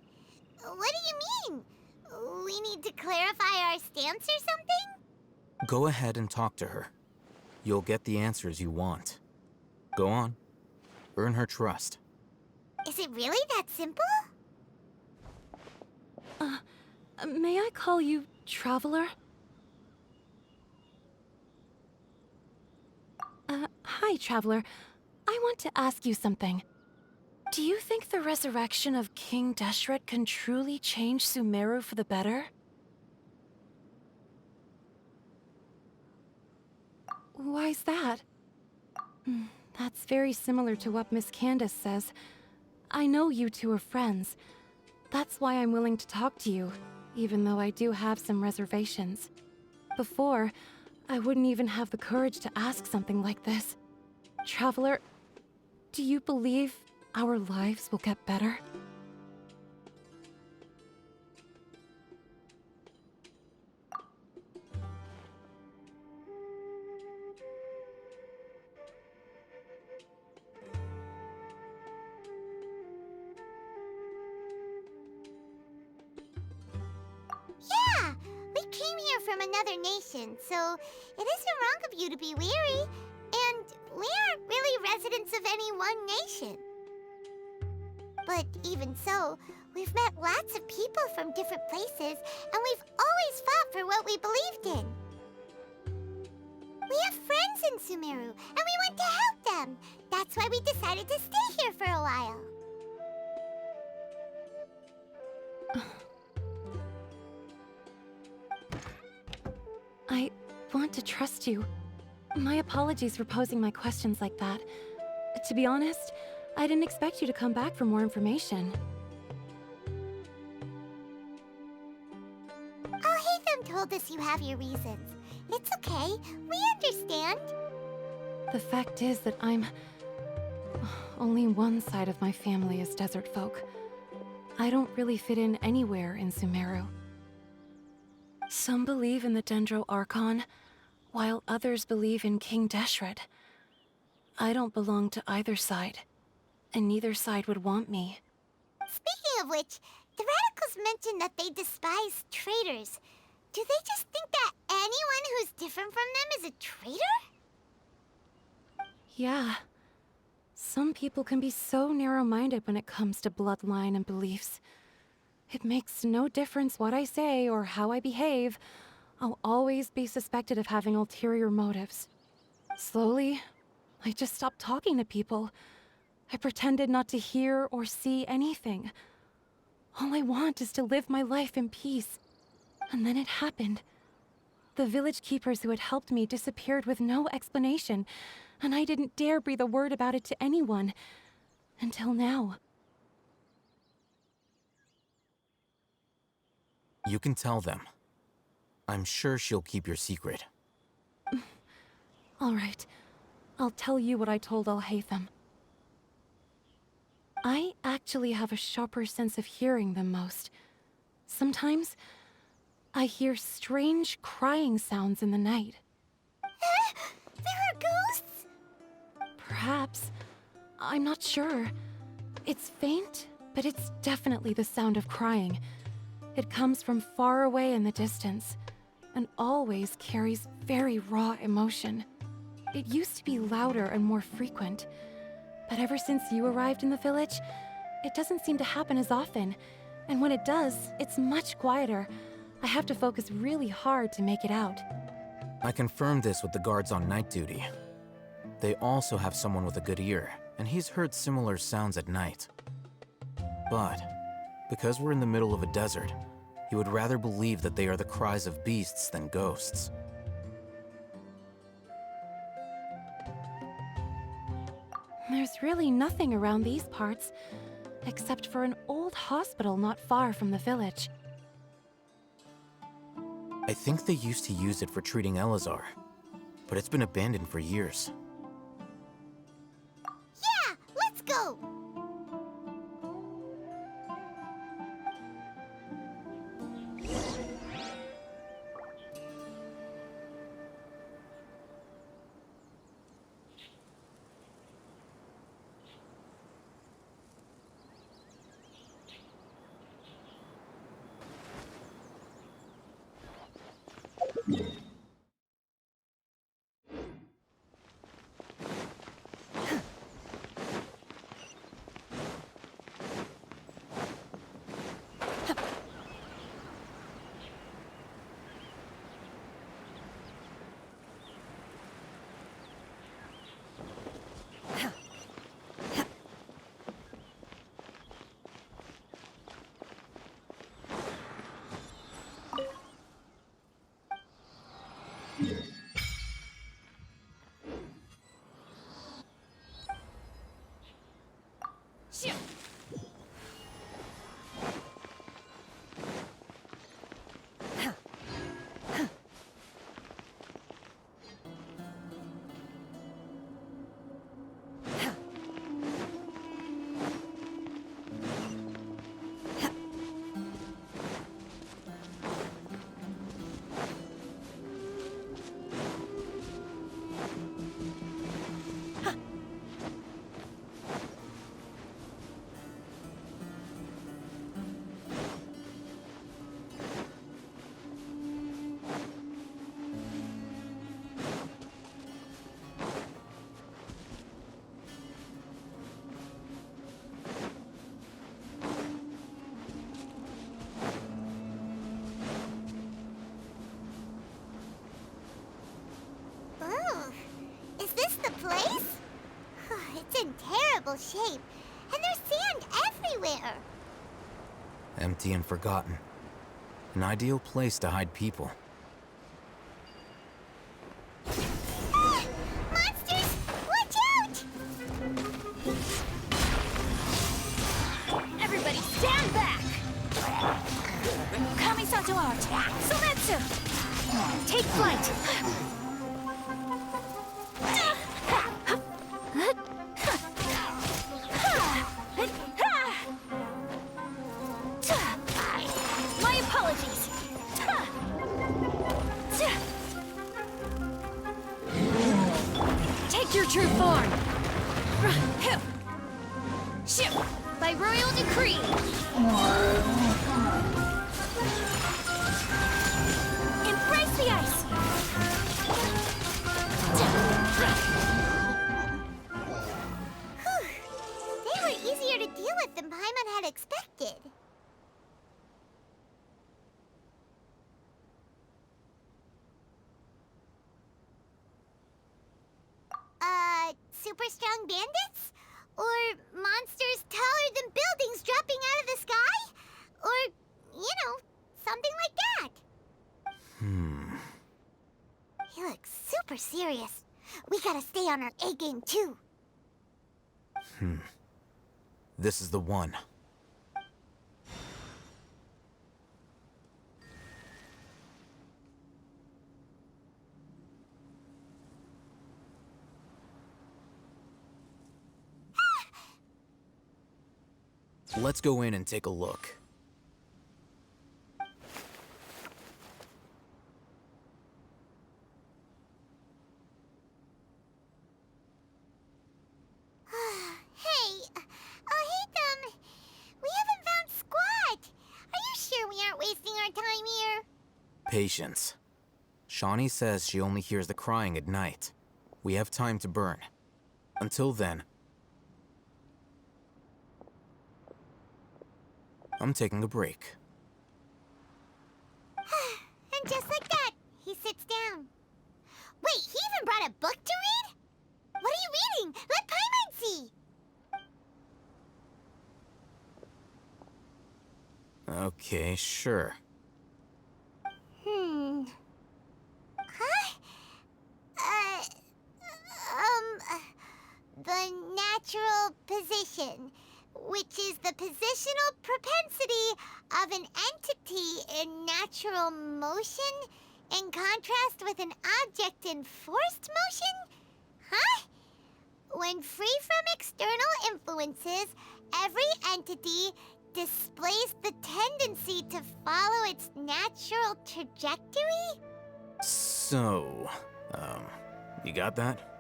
What do you mean? We need to clarify our stance or something? Go ahead and talk to her. You'll get the answers you want. Go on. Earn her trust. Is it really that simple? May I call you Traveler? Hi, Traveler. I want to ask you something. Do you think the resurrection of King Deshret can truly change Sumeru for the better? Why's that? That's very similar to what Miss Candace says. I know you two are friends. That's why I'm willing to talk to you, even though I do have some reservations. Before, I wouldn't even have the courage to ask something like this. Traveler, do you believe our lives will get better? Yeah! We came here from another nation, so it isn't wrong of you to be weary. And we aren't really residents of any one nation. But even so, we've met lots of people from different places, and we've always fought for what we believed in. We have friends in Sumeru, and we want to help them. That's why we decided to stay here for a while. I want to trust you. My apologies for posing my questions like that. To be honest, I didn't expect you to come back for more information. Alhaitham told us you have your reasons. It's okay. We understand. The fact is that only one side of my family is desert folk. I don't really fit in anywhere in Sumeru. Some believe in the Dendro Archon, while others believe in King Deshret. I don't belong to either side, and neither side would want me. Speaking of which, the Radicals mentioned that they despise traitors. Do they just think that anyone who's different from them is a traitor? Yeah. Some people can be so narrow-minded when it comes to bloodline and beliefs. It makes no difference what I say or how I behave. I'll always be suspected of having ulterior motives. Slowly, I just stopped talking to people. I pretended not to hear or see anything. All I want is to live my life in peace. And then it happened. The village keepers who had helped me disappeared with no explanation, and I didn't dare breathe a word about it to anyone. Until now. You can tell them. I'm sure she'll keep your secret. All right. I'll tell you what I told Alhaitham. I actually have a sharper sense of hearing than most. Sometimes, I hear strange crying sounds in the night. There are ghosts? Perhaps. I'm not sure. It's faint, but it's definitely the sound of crying. It comes from far away in the distance, and always carries very raw emotion. It used to be louder and more frequent, but ever since you arrived in the village, it doesn't seem to happen as often, and when it does, it's much quieter. I have to focus really hard to make it out. I confirmed this with the guards on night duty. They also have someone with a good ear, and he's heard similar sounds at night. But because we're in the middle of a desert, he would rather believe that they are the cries of beasts than ghosts. There's really nothing around these parts, except for an old hospital not far from the village. I think they used to use it for treating Elazar, but it's been abandoned for years. Yeah, let's go! Ooh, is this the place? It's in terrible shape, and there's sand everywhere. Empty and forgotten. An ideal place to hide people. Monsters! Watch out! Everybody stand back! Kamisato art! Sometsu! Take flight! My apologies! Take your true form! By royal decree! Embrace the ice! They were easier to deal with than Paimon had expected. Super strong bandits? Or monsters taller than buildings dropping out of the sky? Or, something like that. He looks super serious. We gotta stay on our A game, too. This is the one. Let's go in and take a look. Hey, we haven't found squat. Are you sure we aren't wasting our time here? Patience. Shawnee says she only hears the crying at night. We have time to burn. Until then, I'm taking a break. And just like that, he sits down. Wait, he even brought a book to read? What are you reading? Let Paimon see! Okay, sure. Huh? The natural position, which is the positional propensity of an entity in natural motion in contrast with an object in forced motion? Huh? When free from external influences, every entity displays the tendency to follow its natural trajectory? So, you got that?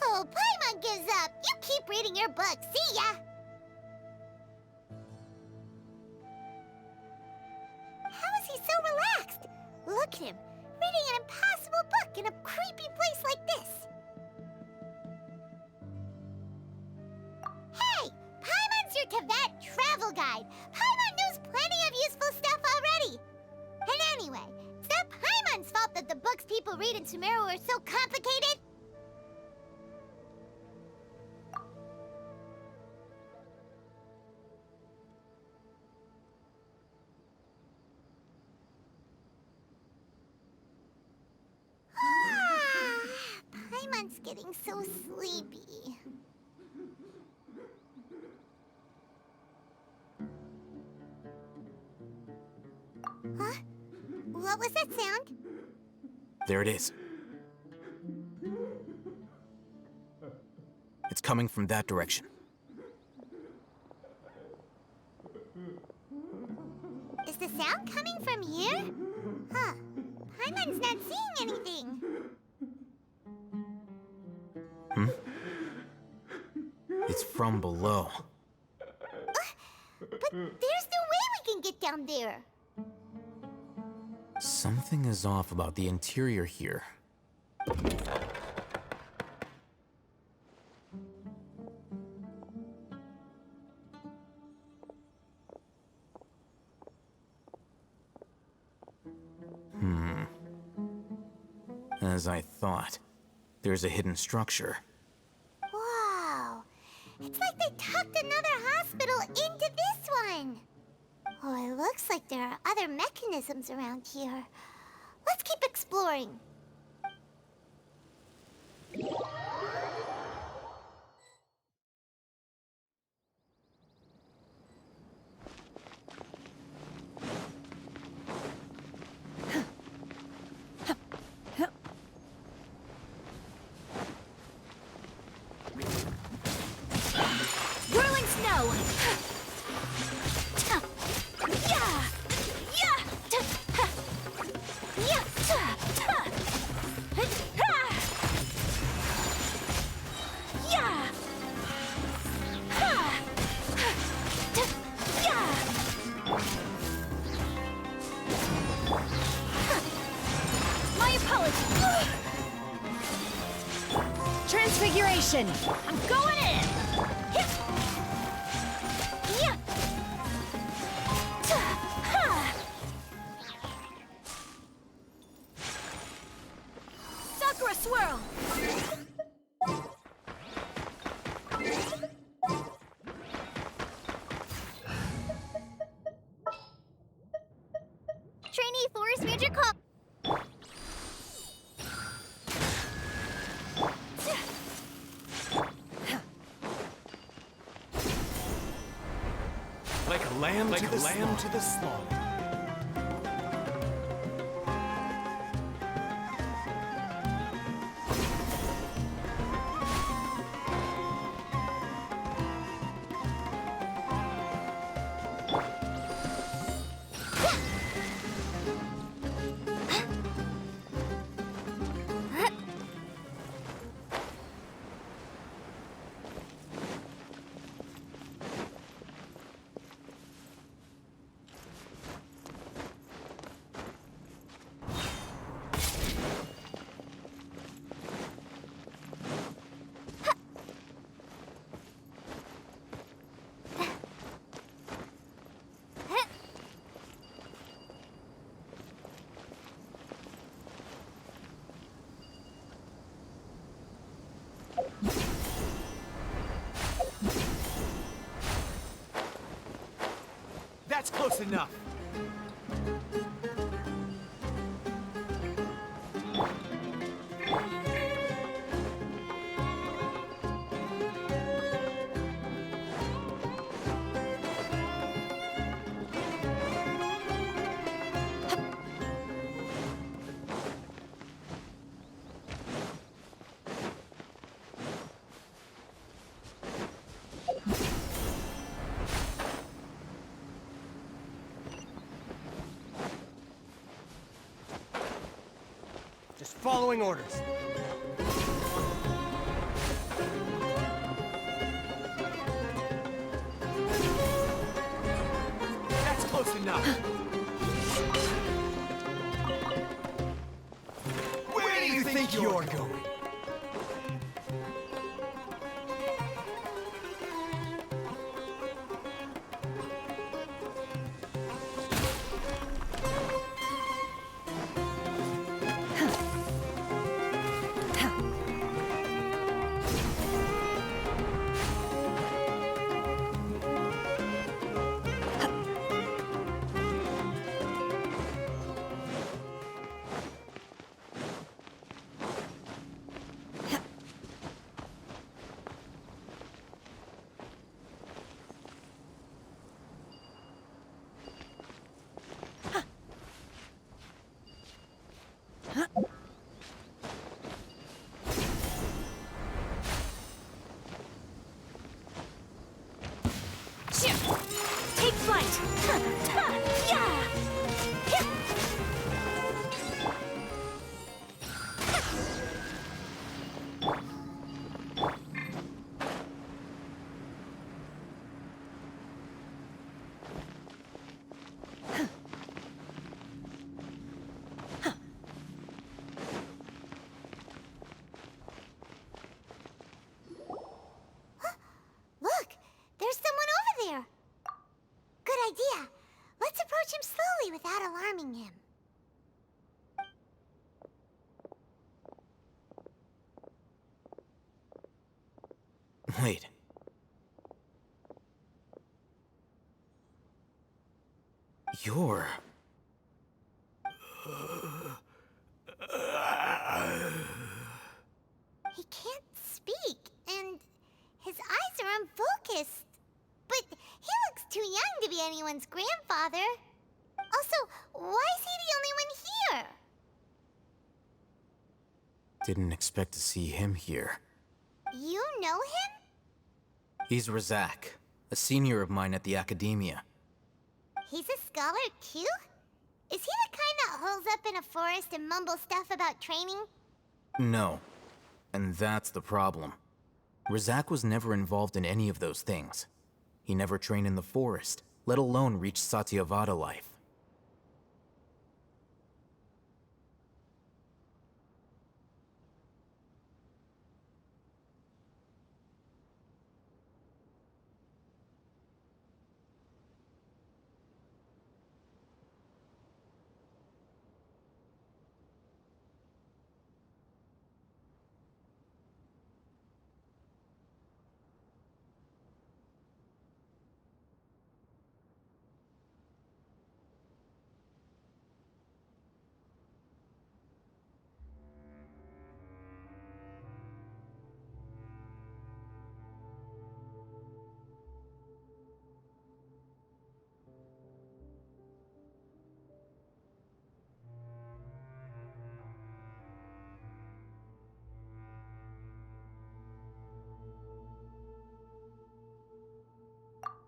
Oh, Paimon gives up. You keep reading your book. See ya! How is he so relaxed? Look at him, reading an impossible book in a creepy place like this. Hey! Paimon's your Tibet travel guide. Paimon knows plenty of useful stuff already. And anyway, it's not Paimon's fault that the books people read in Sumeru are so complicated. Paimon's getting so sleepy. Huh? What was that sound? There it is. It's coming from that direction. Is the sound coming from here? Huh. Paimon's not seeing anything. It's from below. But there's no way we can get down there. Something is off about the interior here. As I thought, there's a hidden structure. Wow. It's like they tucked another hospital into this one. Oh, it looks like there are other mechanisms around here. Let's keep exploring. Whirling snow! Yeah! Yeah! Yeah! Yeah! My apologies! Transfiguration! I'm going in! Yeah! Sakura swirl! Trainee Forest Ranger call. Like a lamb to the slaughter. That's close enough. Just following orders. That's close enough. Where do you think you're going? idea. Let's approach him slowly without alarming him. Wait. You're... He can't speak, and his eyes are unfocused. But he looks too young to be anyone's grandfather. Also, why is he the only one here? Didn't expect to see him here. You know him? He's Razak, a senior of mine at the Academia. He's a scholar too? Is he the kind that holes up in a forest and mumbles stuff about training? No. And that's the problem. Razak was never involved in any of those things. He never trained in the forest, let alone reach Satyavada life.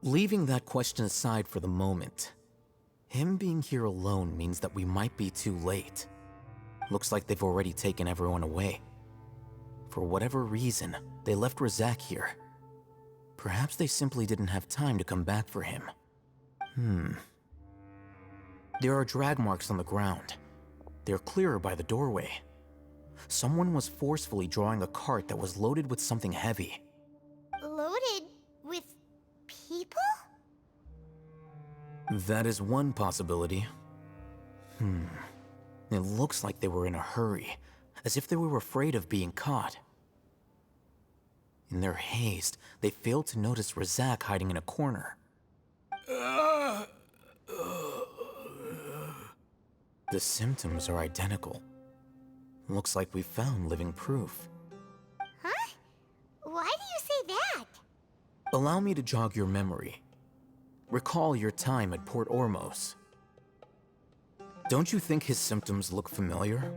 Leaving that question aside for the moment, him being here alone means that we might be too late. Looks like they've already taken everyone away. For whatever reason, they left Razak here. Perhaps they simply didn't have time to come back for him. There are drag marks on the ground. They're clearer by the doorway. Someone was forcefully drawing a cart that was loaded with something heavy. Loaded with people? That is one possibility. It looks like they were in a hurry, as if they were afraid of being caught. In their haste, they failed to notice Razak hiding in a corner. The symptoms are identical. Looks like we found living proof. Huh? Why do you say that? Allow me to jog your memory. Recall your time at Port Ormos. Don't you think his symptoms look familiar?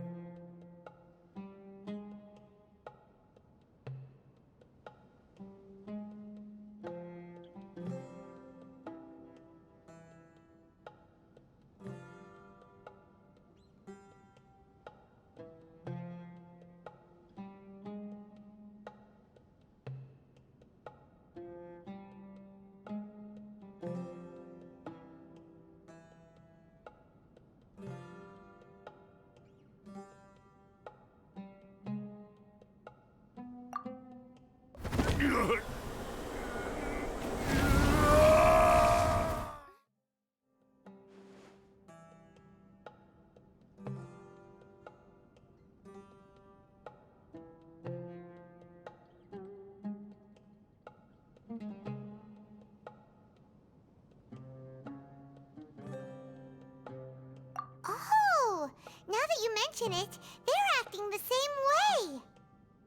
Oh, now that you mention it, they're acting the same way.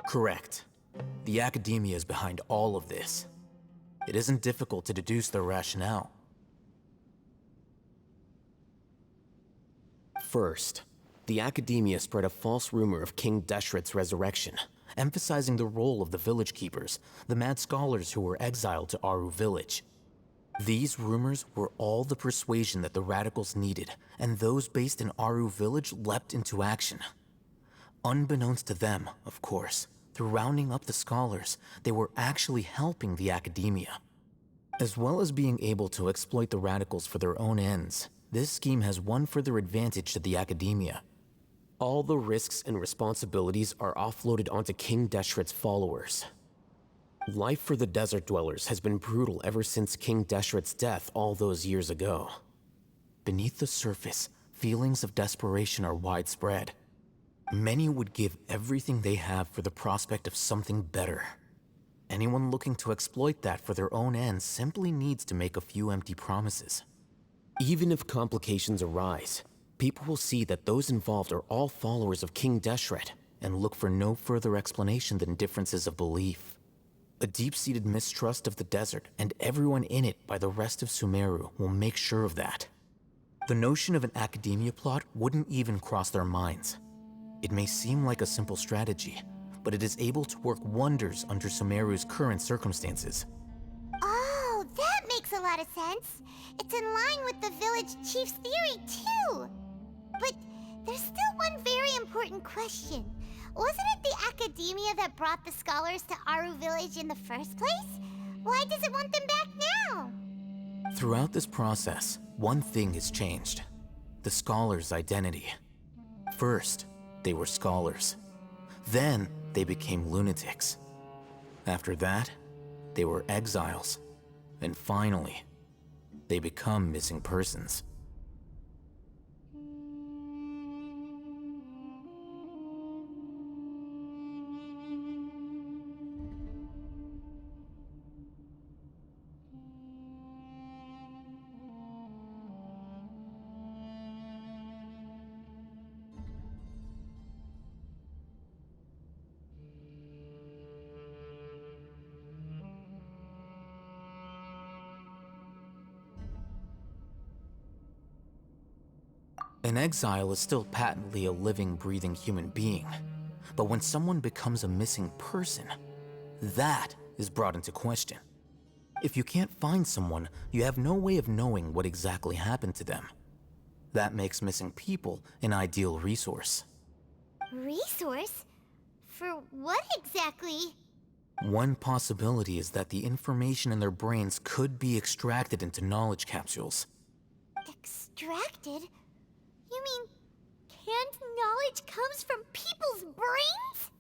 Correct. The Academia is behind all of this. It isn't difficult to deduce their rationale. First, the Academia spread a false rumor of King Deshret's resurrection, emphasizing the role of the village keepers, the mad scholars who were exiled to Aru village. These rumors were all the persuasion that the radicals needed, and those based in Aru village leapt into action. Unbeknownst to them, of course, through rounding up the scholars, they were actually helping the Academia. As well as being able to exploit the radicals for their own ends, this scheme has one further advantage to the Academia. All the risks and responsibilities are offloaded onto King Deshret's followers. Life for the desert dwellers has been brutal ever since King Deshret's death all those years ago. Beneath the surface, feelings of desperation are widespread. Many would give everything they have for the prospect of something better. Anyone looking to exploit that for their own ends simply needs to make a few empty promises. Even if complications arise, people will see that those involved are all followers of King Deshret and look for no further explanation than differences of belief. A deep-seated mistrust of the desert and everyone in it by the rest of Sumeru will make sure of that. The notion of an academia plot wouldn't even cross their minds. It may seem like a simple strategy, but it is able to work wonders under Sumeru's current circumstances. Oh, that makes a lot of sense. It's in line with the village chief's theory, too. But there's still one very important question. Wasn't it the academia that brought the scholars to Aru village in the first place? Why does it want them back now? Throughout this process, one thing has changed: the scholars' identity. First, they were scholars. Then, they became lunatics. After that, they were exiles. And finally, they become missing persons. An exile is still patently a living, breathing human being. But when someone becomes a missing person, that is brought into question. If you can't find someone, you have no way of knowing what exactly happened to them. That makes missing people an ideal resource. Resource? For what exactly? One possibility is that the information in their brains could be extracted into knowledge capsules. Extracted? You mean canned knowledge comes from people's brains?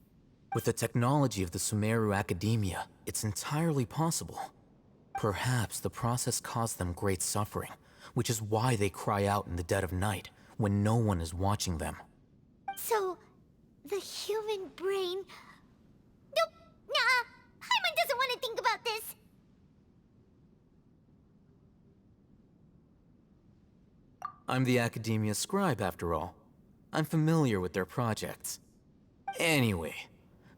With the technology of the Sumeru Academia, it's entirely possible. Perhaps the process caused them great suffering, which is why they cry out in the dead of night when no one is watching them. So, the human brain... Nope, nah, Paimon doesn't want to think about this. I'm the Academia scribe, after all. I'm familiar with their projects. Anyway,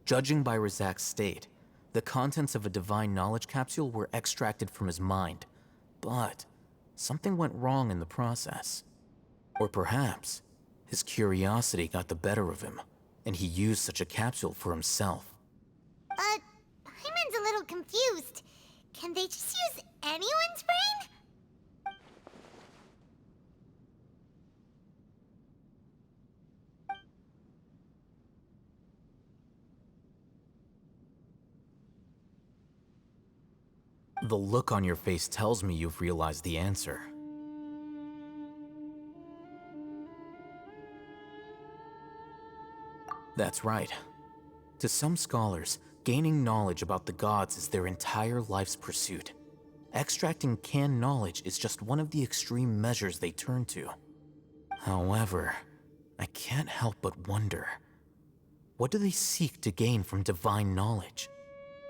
judging by Razak's state, the contents of a divine knowledge capsule were extracted from his mind. But something went wrong in the process. Or perhaps his curiosity got the better of him, and he used such a capsule for himself. Paimon's a little confused. Can they just use anyone's brain? The look on your face tells me you've realized the answer. That's right. To some scholars, gaining knowledge about the gods is their entire life's pursuit. Extracting canned knowledge is just one of the extreme measures they turn to. However, I can't help but wonder, what do they seek to gain from divine knowledge?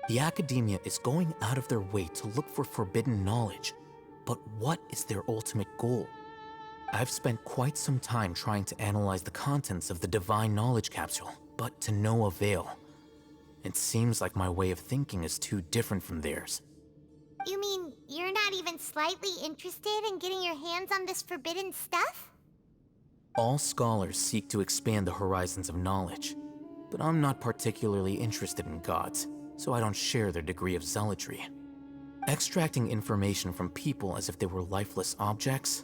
The Academia is going out of their way to look for forbidden knowledge, but what is their ultimate goal? I've spent quite some time trying to analyze the contents of the divine knowledge capsule, but to no avail. It seems like my way of thinking is too different from theirs. You mean you're not even slightly interested in getting your hands on this forbidden stuff? All scholars seek to expand the horizons of knowledge, but I'm not particularly interested in gods, so I don't share their degree of zealotry. Extracting information from people as if they were lifeless objects?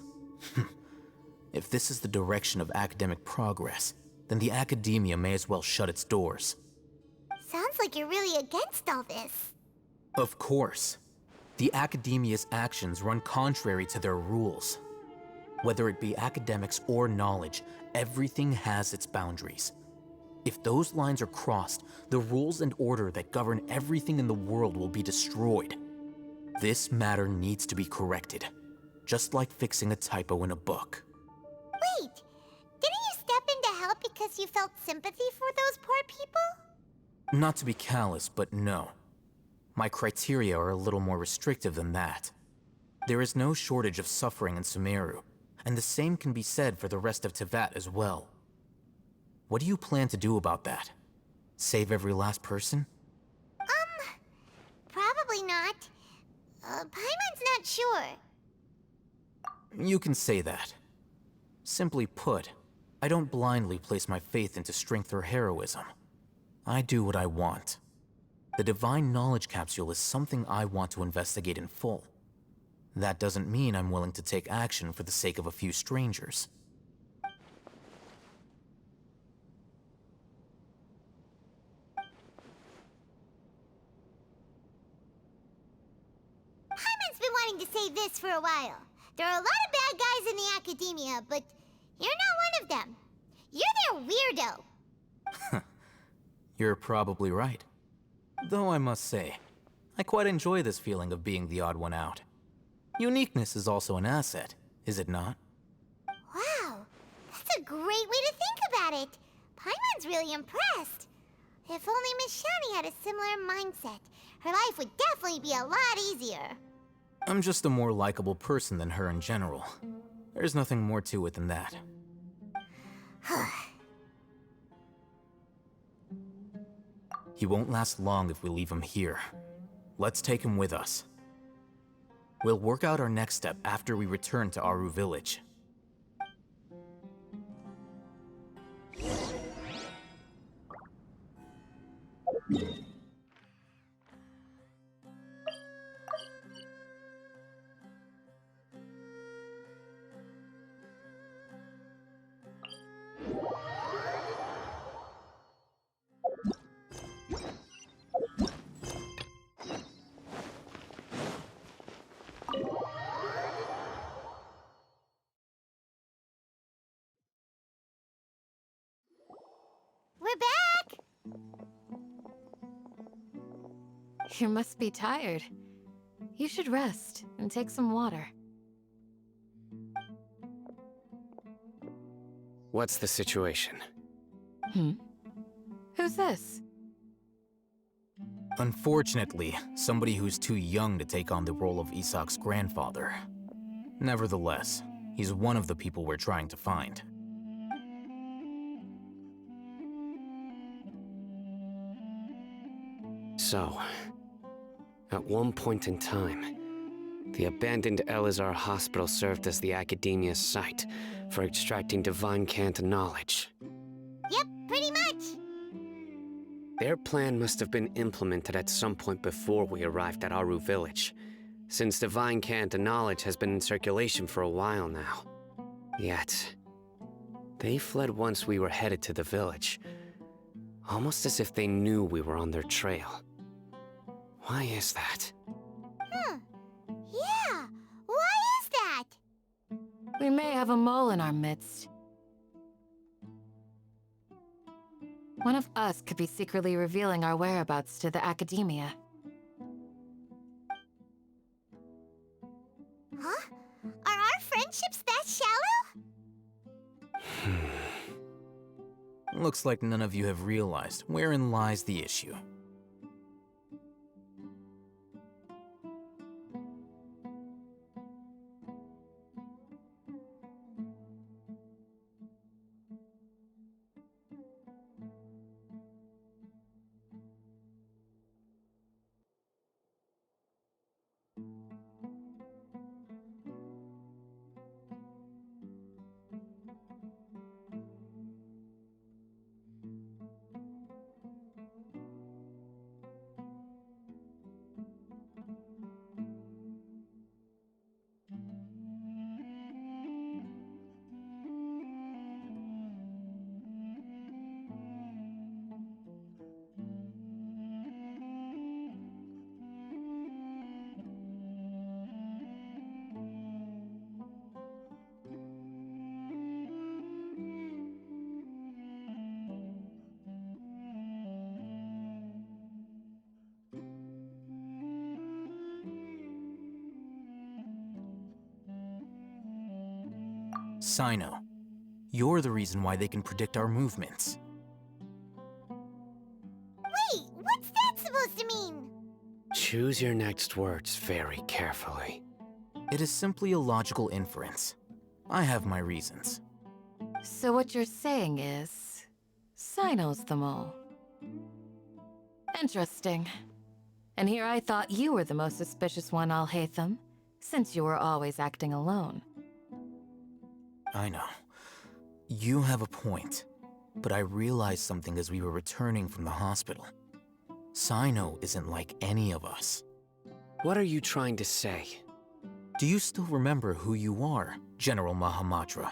If this is the direction of academic progress, then the Academia may as well shut its doors. Sounds like you're really against all this. Of course. The Academia's actions run contrary to their rules. Whether it be academics or knowledge, everything has its boundaries. If those lines are crossed, the rules and order that govern everything in the world will be destroyed. This matter needs to be corrected, just like fixing a typo in a book. Wait, didn't you step in to help because you felt sympathy for those poor people? Not to be callous, but no. My criteria are a little more restrictive than that. There is no shortage of suffering in Sumeru, and the same can be said for the rest of Teyvat as well. What do you plan to do about that? Save every last person? Probably not. Paimon's not sure. You can say that. Simply put, I don't blindly place my faith into strength or heroism. I do what I want. The Divine Knowledge Capsule is something I want to investigate in full. That doesn't mean I'm willing to take action for the sake of a few strangers. Paimon's been wanting to say this for a while. There are a lot of bad guys in the academia, but you're not one of them. You're their weirdo. You're probably right. Though I must say, I quite enjoy this feeling of being the odd one out. Uniqueness is also an asset, is it not? Wow, that's a great way to think about it. Paimon's really impressed. If only Miss Shani had a similar mindset, her life would definitely be a lot easier. I'm just a more likable person than her in general. There's nothing more to it than that. He won't last long if we leave him here. Let's take him with us. We'll work out our next step after we return to Aru Village. We're back! You must be tired. You should rest and take some water. What's the situation? Who's this? Unfortunately, somebody who's too young to take on the role of Isak's grandfather. Nevertheless, he's one of the people we're trying to find. So, at one point in time, the abandoned Elazar Hospital served as the Academia's site for extracting divine cant knowledge. Yep, pretty much. Their plan must have been implemented at some point before we arrived at Aru Village, since divine cant knowledge has been in circulation for a while now. Yet, they fled once we were headed to the village, almost as if they knew we were on their trail. Why is that? Yeah, why is that? We may have a mole in our midst. One of us could be secretly revealing our whereabouts to the Academia. Huh? Are our friendships that shallow? Looks like none of you have realized wherein lies the issue. Sino, you're the reason why they can predict our movements. Wait, what's that supposed to mean? Choose your next words very carefully. It is simply a logical inference. I have my reasons. So what you're saying is, Sino's the mole. Interesting. And here I thought you were the most suspicious one, Alhaitham, since you were always acting alone. I know. You have a point. But I realized something as we were returning from the hospital. Sino isn't like any of us. What are you trying to say? Do you still remember who you are, General Mahamatra?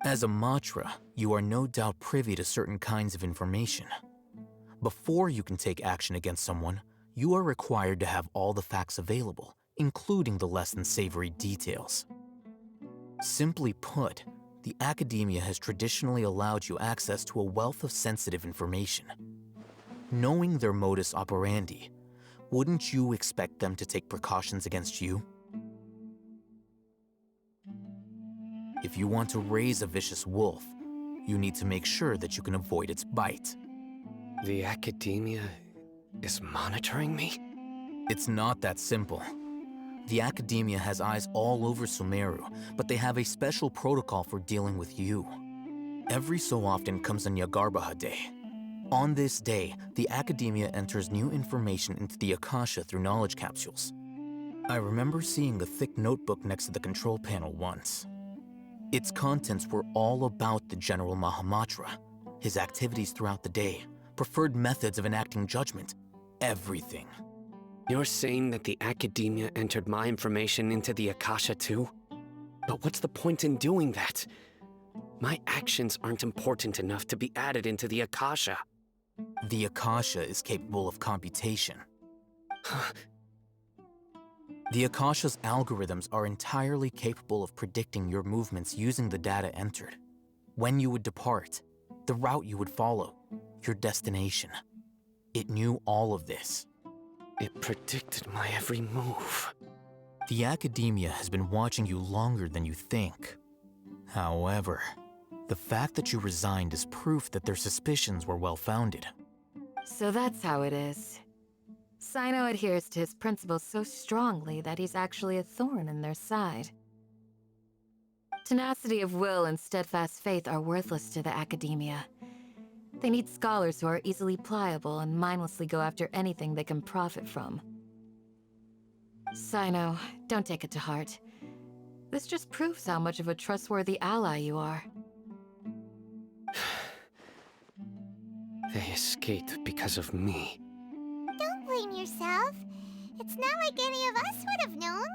As a Matra, you are no doubt privy to certain kinds of information. Before you can take action against someone, you are required to have all the facts available, including the less than savory details. Simply put, the academia has traditionally allowed you access to a wealth of sensitive information. Knowing their modus operandi, wouldn't you expect them to take precautions against you? If you want to raise a vicious wolf, you need to make sure that you can avoid its bite. The academia is monitoring me? It's not that simple. The academia has eyes all over Sumeru, but they have a special protocol for dealing with you. Every so often comes a Nyagarbaha Day. On this day, the academia enters new information into the Akasha through knowledge capsules. I remember seeing a thick notebook next to the control panel once. Its contents were all about the General Mahamatra, his activities throughout the day, preferred methods of enacting judgment, everything. You're saying that the academia entered my information into the Akasha too? But what's the point in doing that? My actions aren't important enough to be added into the Akasha. The Akasha is capable of computation. The Akasha's algorithms are entirely capable of predicting your movements using the data entered. When you would depart, the route you would follow, your destination. It knew all of this. It predicted my every move. The academia has been watching you longer than you think. However, the fact that you resigned is proof that their suspicions were well-founded. So that's how it is. Sino adheres to his principles so strongly that he's actually a thorn in their side. Tenacity of will and steadfast faith are worthless to the academia. They need scholars who are easily pliable and mindlessly go after anything they can profit from. Sino, don't take it to heart. This just proves how much of a trustworthy ally you are. They escaped because of me. Don't blame yourself. It's not like any of us would have known.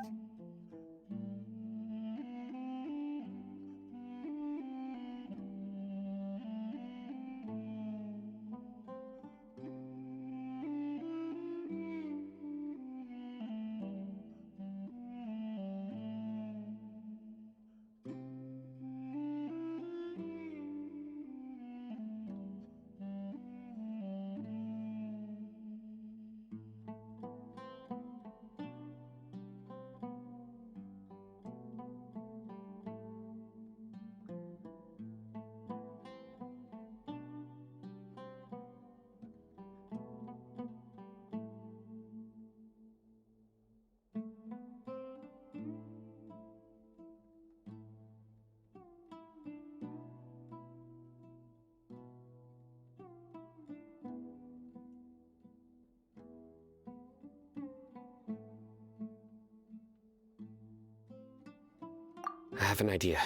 I have an idea.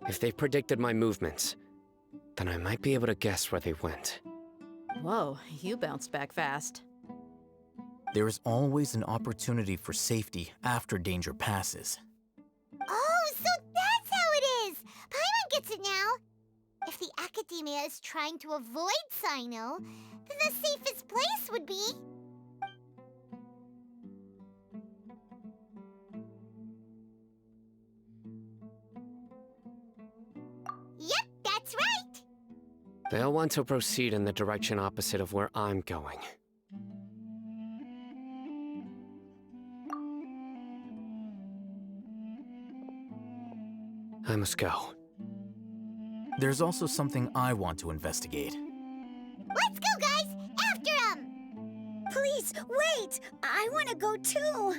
If they predicted my movements, then I might be able to guess where they went. Whoa, you bounced back fast. There is always an opportunity for safety after danger passes. Oh, so that's how it is! Paimon gets it now! If the academia is trying to avoid Sino, then the safest place would be... Yep, that's right! They'll want to proceed in the direction opposite of where I'm going. I must go. There's also something I want to investigate. Let's go, guys! After him! Please, wait! I want to go too!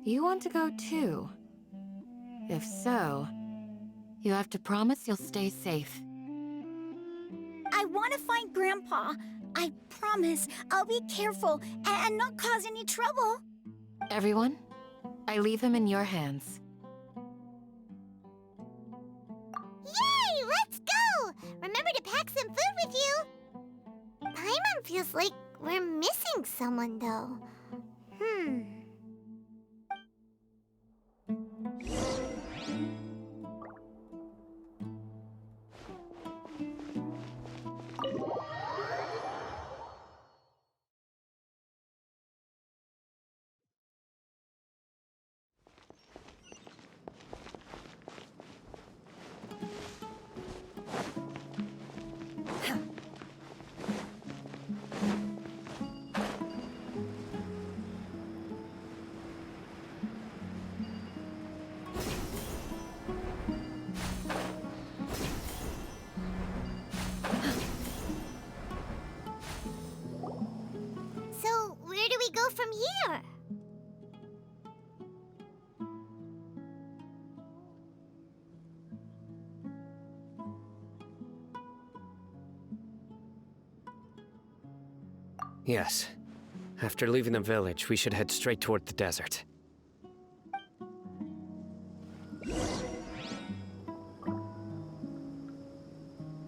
You want to go too? If so, you have to promise you'll stay safe. I want to find Grandpa. I promise I'll be careful and not cause any trouble. Everyone, I leave him in your hands. Yay! Let's go! Remember to pack some food with you! Paimon feels like we're missing someone, though. So, where do we go from here? Yes. After leaving the village, we should head straight toward the desert.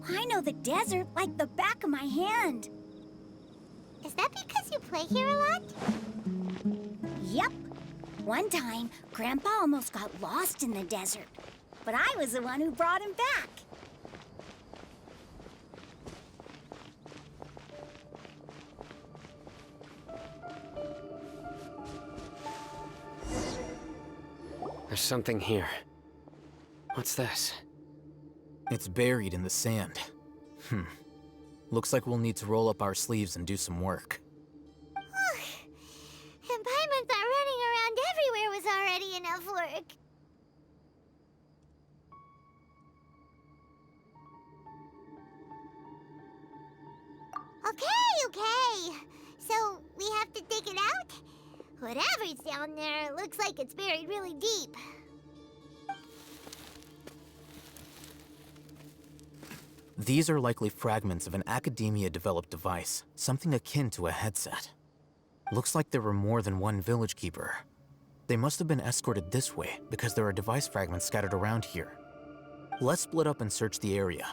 I know the desert like the back of my hand. Is that because you play here a lot? Yep. One time, Grandpa almost got lost in the desert, but I was the one who brought him back. There's something here. What's this? It's buried in the sand. Looks like we'll need to roll up our sleeves and do some work. And Paimon thought running around everywhere was already enough work. Okay. So, we have to dig it out? Whatever's down there looks like it's buried really deep. These are likely fragments of an Academia-developed device, something akin to a headset. Looks like there were more than one village keeper. They must have been escorted this way because there are device fragments scattered around here. Let's split up and search the area.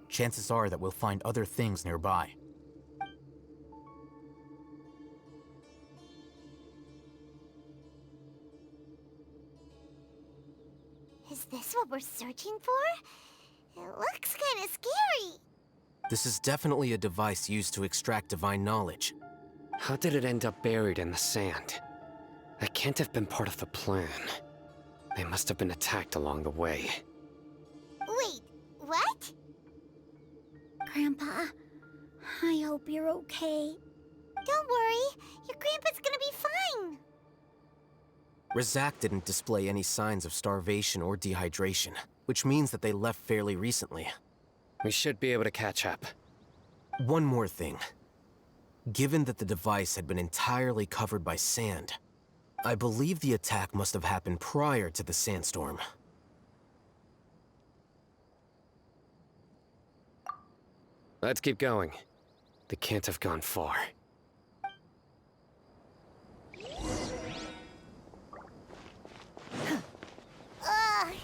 Chances are that we'll find other things nearby. Is this what we're searching for? It looks kind of scary. This is definitely a device used to extract divine knowledge. How did it end up buried in the sand? That can't have been part of the plan. They must have been attacked along the way. Wait, what? Grandpa, I hope you're okay. Don't worry, your grandpa's gonna be fine. Razak didn't display any signs of starvation or dehydration, which means that they left fairly recently. We should be able to catch up. One more thing. Given that the device had been entirely covered by sand, I believe the attack must have happened prior to the sandstorm. Let's keep going. They can't have gone far. Ugh,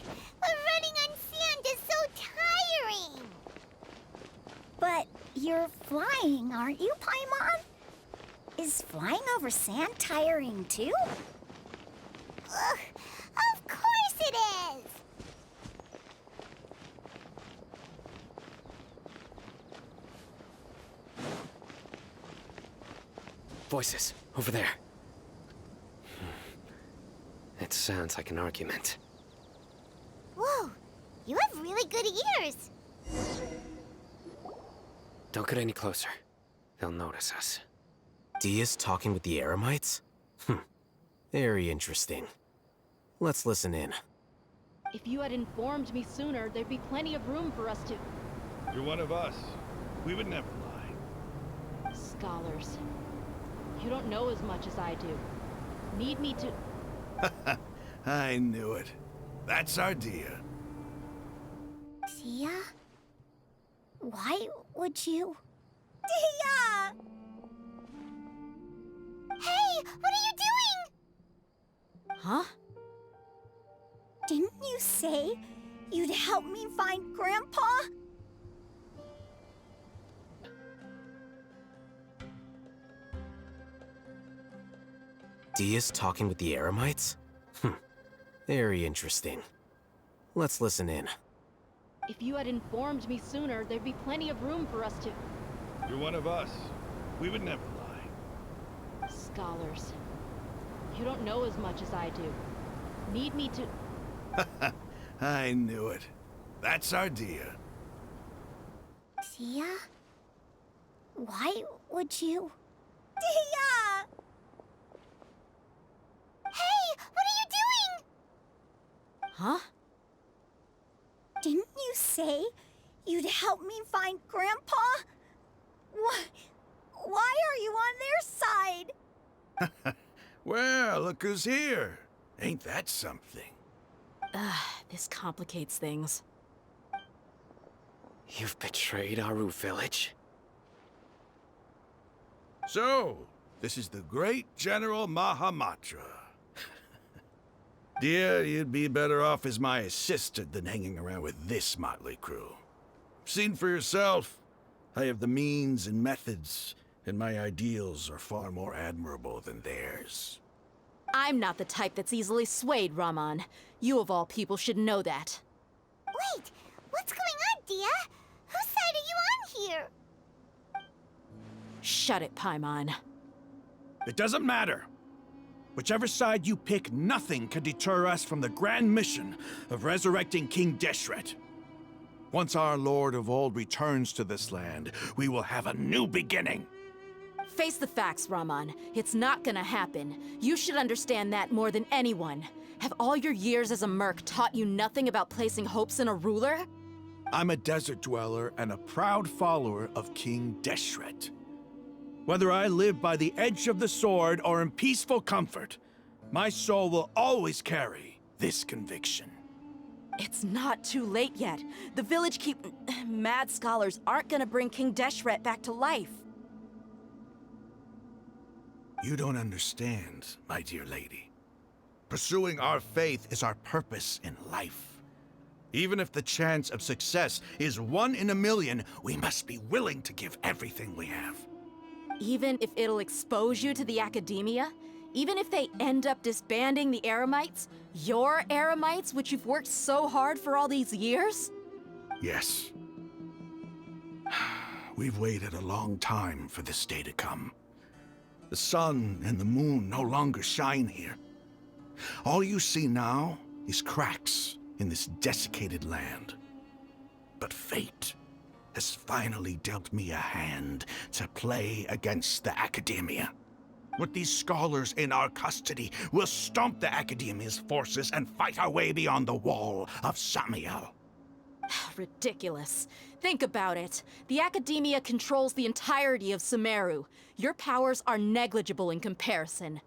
but running on sand is so tiring. But you're flying, aren't you, Paimon? Is flying over sand tiring too? Ugh, of course it is. Voices, over there. It sounds like an argument. Whoa, you have really good ears. Don't get any closer. They'll notice us. Dia's talking with the Eremites? Very interesting. Let's listen in. If you had informed me sooner, there'd be plenty of room for us to... You're one of us. We would never lie. Scholars. You don't know as much as I do. Need me to... I knew it. That's our Dia. Dia? Why would you? Dia! Hey, what are you doing? Huh? Didn't you say you'd help me find Grandpa? Dia's talking with the Eremites? Very interesting. Let's listen in. If you had informed me sooner, there'd be plenty of room for us to... You're one of us. We would never lie. Scholars. You don't know as much as I do. Need me to... I knew it. That's our Dia. Dia? Why would you? Dia! Hey, what are you doing? Huh? Didn't you say you'd help me find Grandpa? Why are you on their side? Well, look who's here. Ain't that something? This complicates things. You've betrayed Aru village? So, this is the great General Mahamatra. Dear, you'd be better off as my assistant than hanging around with this motley crew. Seen for yourself. I have the means and methods, and my ideals are far more admirable than theirs. I'm not the type that's easily swayed, Raman. You of all people should know that. Wait, what's going on, Dia? Whose side are you on here? Shut it, Paimon. It doesn't matter. Whichever side you pick, nothing can deter us from the grand mission of resurrecting King Deshret. Once our Lord of Old returns to this land, we will have a new beginning. Face the facts, Raman. It's not gonna happen. You should understand that more than anyone. Have all your years as a merc taught you nothing about placing hopes in a ruler? I'm a desert dweller and a proud follower of King Deshret. Whether I live by the edge of the sword or in peaceful comfort, my soul will always carry this conviction. It's not too late yet. The village mad scholars aren't gonna bring King Deshret back to life. You don't understand, my dear lady. Pursuing our faith is our purpose in life. Even if the chance of success is 1 in a million, we must be willing to give everything we have. Even if it'll expose you to the academia? Even if they end up disbanding the Eremites? Your Eremites, which you've worked so hard for all these years? Yes. We've waited a long time for this day to come. The sun and the moon no longer shine here. All you see now is cracks in this desiccated land. But fate has finally dealt me a hand to play against the Academia. With these scholars in our custody, we'll stomp the Academia's forces and fight our way beyond the wall of Samiel. Ridiculous. Think about it. The Academia controls the entirety of Sumeru. Your powers are negligible in comparison.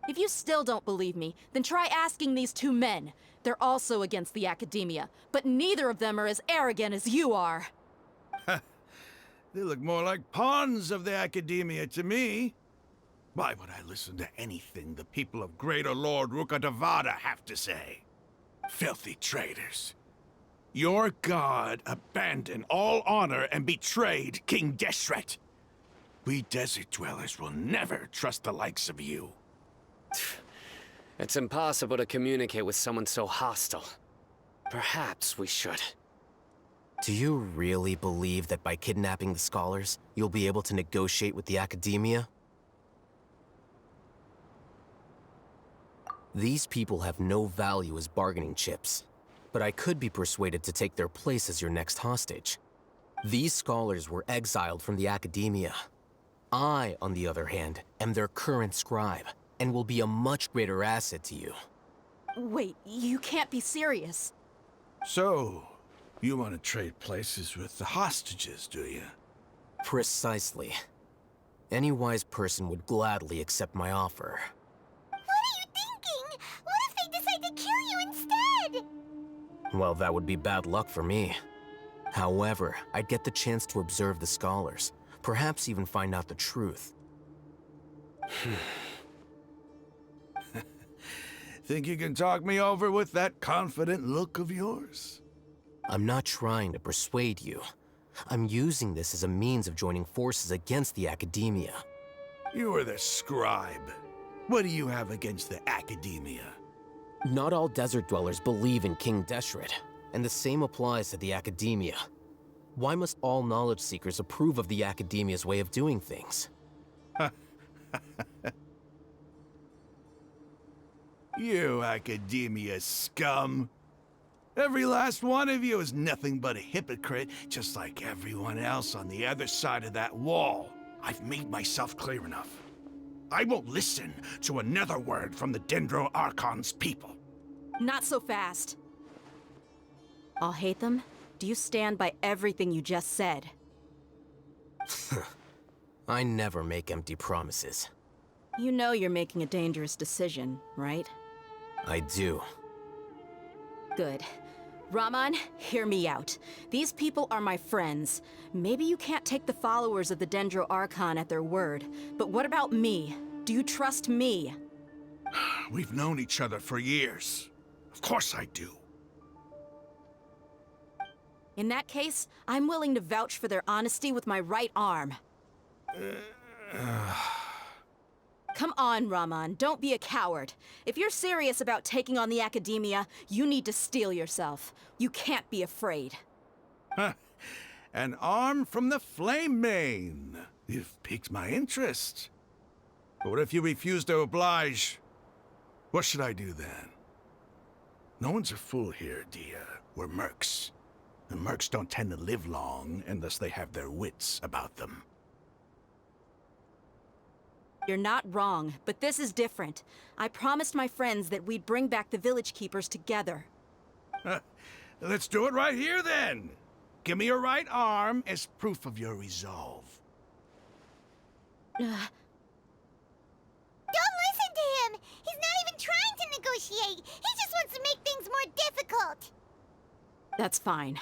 If you still don't believe me, then try asking these 2 men. They're also against the Academia, but neither of them are as arrogant as you are. They look more like pawns of the Academia to me. Why would I listen to anything the people of Greater Lord Rukkhadevada have to say? Filthy traitors. Your god abandoned all honor and betrayed King Deshret. We desert dwellers will never trust the likes of you. It's impossible to communicate with someone so hostile. Perhaps we should. Do you really believe that by kidnapping the scholars, you'll be able to negotiate with the Academia? These people have no value as bargaining chips, but I could be persuaded to take their place as your next hostage. These scholars were exiled from the Academia. I, on the other hand, am their current scribe, and will be a much greater asset to you. Wait, you can't be serious. So, you want to trade places with the hostages, do you? Precisely. Any wise person would gladly accept my offer. What are you thinking? What if they decide to kill you instead? Well, that would be bad luck for me. However, I'd get the chance to observe the scholars, perhaps even find out the truth. Think you can talk me over with that confident look of yours? I'm not trying to persuade you. I'm using this as a means of joining forces against the Academia. You are the scribe. What do you have against the Academia? Not all desert dwellers believe in King Deshret, and the same applies to the Academia. Why must all knowledge seekers approve of the Academia's way of doing things? You Academia scum. Every last one of you is nothing but a hypocrite, just like everyone else on the other side of that wall. I've made myself clear enough. I won't listen to another word from the Dendro Archon's people. Not so fast. I'll hate them. Do you stand by everything you just said? I never make empty promises. You know you're making a dangerous decision, right? I do. Good. Raman, hear me out. These people are my friends. Maybe you can't take the followers of the Dendro Archon at their word, but what about me? Do you trust me? We've known each other for years. Of course I do. In that case, I'm willing to vouch for their honesty with my right arm. Come on, Raman, don't be a coward. If you're serious about taking on the Academia, you need to steel yourself. You can't be afraid. An arm from the Flame Mane. You've piqued my interest. But what if you refuse to oblige? What should I do then? No one's a fool here, Dia. We're mercs. And mercs don't tend to live long unless they have their wits about them. You're not wrong, but this is different. I promised my friends that we'd bring back the village keepers together. Let's do it right here then. Give me your right arm as proof of your resolve. Don't listen to him! He's not even trying to negotiate! He just wants to make things more difficult! That's fine.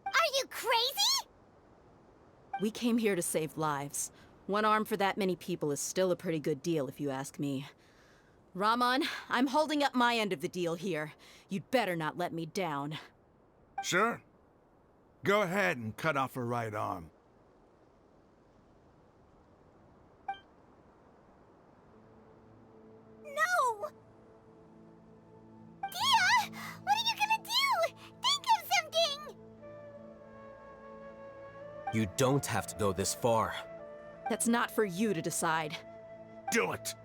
Are you crazy? We came here to save lives. One arm for that many people is still a pretty good deal, if you ask me. Raman, I'm holding up my end of the deal here. You'd better not let me down. Sure. Go ahead and cut off her right arm. No! Dia! What are you gonna do? Think of something! You don't have to go this far. That's not for you to decide. Do it!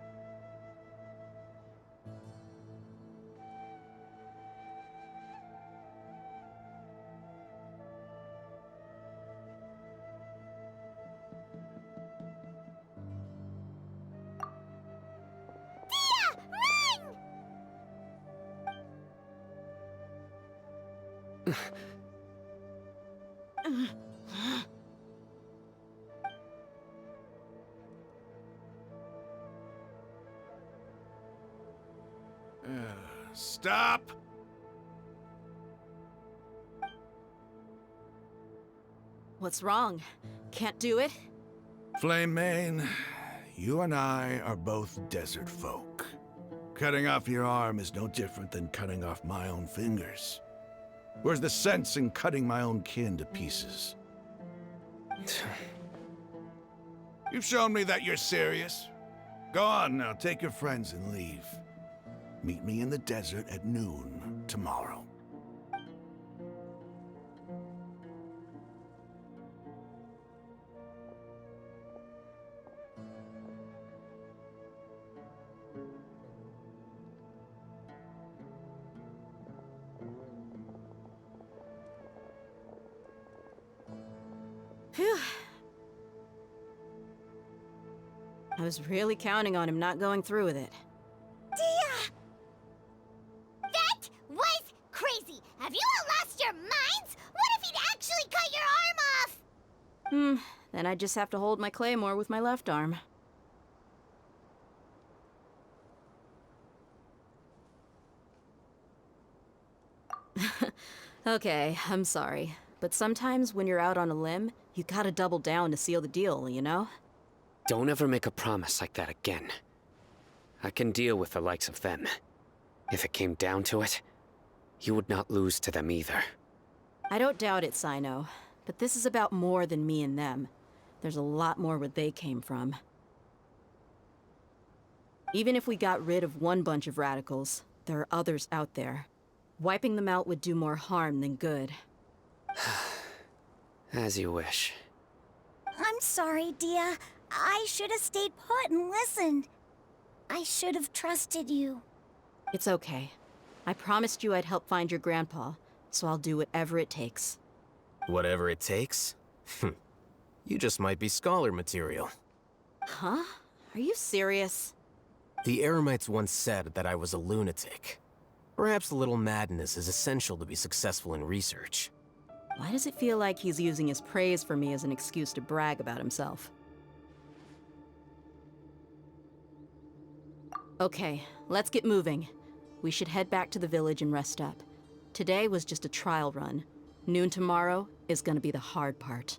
Stop! What's wrong? Can't do it? Flame Mane, you and I are both desert folk. Cutting off your arm is no different than cutting off my own fingers. Where's the sense in cutting my own kin to pieces? You've shown me that you're serious. Go on now, take your friends and leave. Meet me in the desert at noon tomorrow. Phew. I was really counting on him not going through with it. Dia! I just have to hold my claymore with my left arm. Okay, I'm sorry. But sometimes when you're out on a limb, you gotta double down to seal the deal, you know? Don't ever make a promise like that again. I can deal with the likes of them. If it came down to it, you would not lose to them either. I don't doubt it, Sino. But this is about more than me and them. There's a lot more where they came from. Even if we got rid of one bunch of radicals, there are others out there. Wiping them out would do more harm than good. As you wish. I'm sorry, Dia. I should have stayed put and listened. I should have trusted you. It's okay. I promised you I'd help find your grandpa, so I'll do whatever it takes. Whatever it takes? You just might be scholar material. Huh? Are you serious? The Eremites once said that I was a lunatic. Perhaps a little madness is essential to be successful in research. Why does it feel like he's using his praise for me as an excuse to brag about himself? Okay, let's get moving. We should head back to the village and rest up. Today was just a trial run. Noon tomorrow is gonna be the hard part.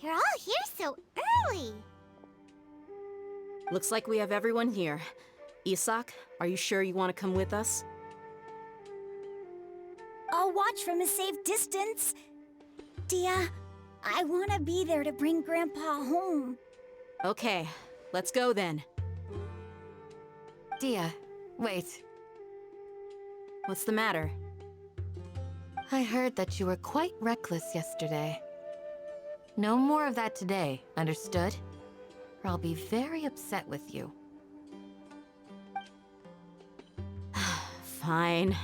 You're all here so early. Looks like we have everyone here. Isak, are you sure you want to come with us? I'll watch from a safe distance. Dia, I want to be there to bring Grandpa home. Okay, let's go then. Dia, wait. What's the matter? I heard that you were quite reckless yesterday. No more of that today, understood? Or I'll be very upset with you. Fine.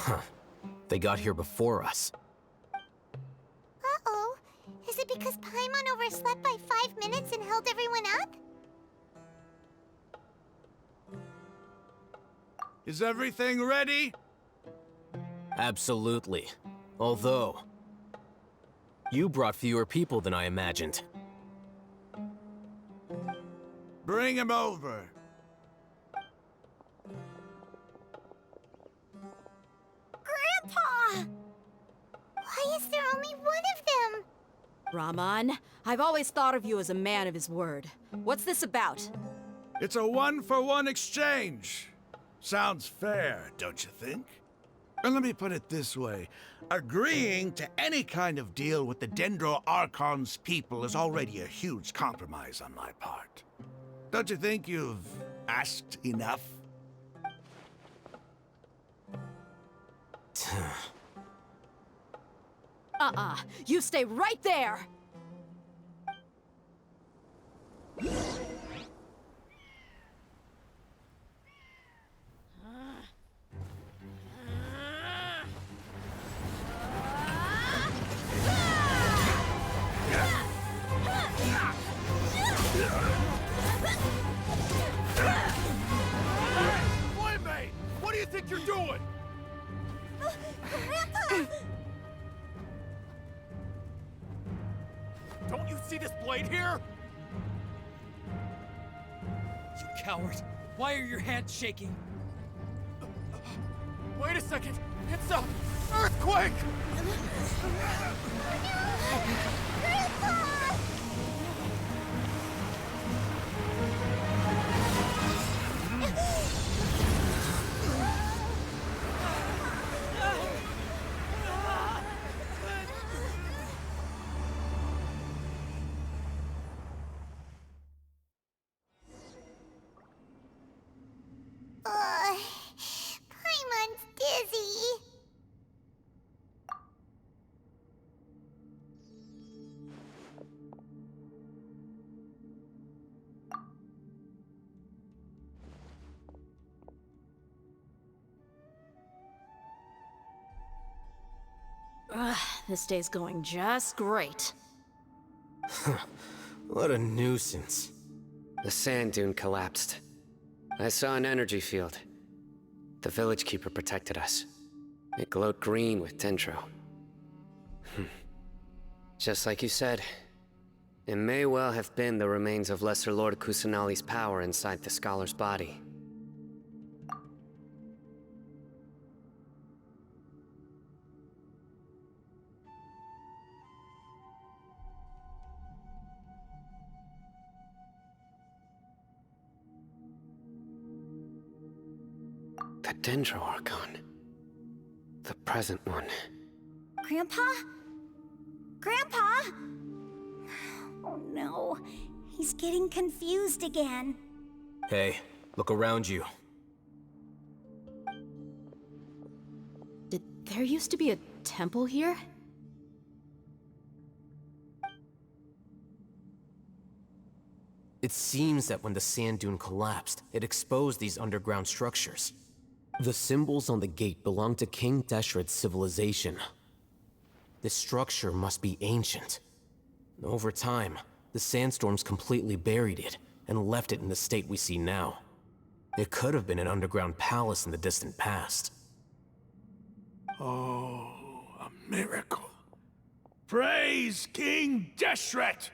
Huh. They got here before us. Uh-oh. Is it because Paimon overslept by 5 minutes and held everyone up? Is everything ready? Absolutely. Although, you brought fewer people than I imagined. Bring him over. Grandpa! Why is there only one of them? Rahman, I've always thought of you as a man of his word. What's this about? It's a one-for-one exchange. Sounds fair, don't you think? And let me put it this way. Agreeing to any kind of deal with the Dendro Archon's people is already a huge compromise on my part. Don't you think you've asked enough? You stay right there! Playmate! What do you think you're doing? Grandpa! Don't you see this blade here? You coward! Why are your hands shaking? Wait a second! It's a earthquake! Grandpa! Paimon's dizzy. This day's going just great. What a nuisance. The sand dune collapsed. I saw an energy field. The village keeper protected us. It glowed green with dendro. Just like you said, it may well have been the remains of Lesser Lord Kusanali's power inside the scholar's body. The Dendro Archon. The present one. Grandpa? Grandpa? Oh no, he's getting confused again. Hey, look around you. There used to be a temple here? It seems that when the sand dune collapsed, it exposed these underground structures. The symbols on the gate belong to King Deshret's civilization. This structure must be ancient. Over time, the sandstorms completely buried it and left it in the state we see now. It could have been an underground palace in the distant past. Oh, a miracle. Praise King Deshret!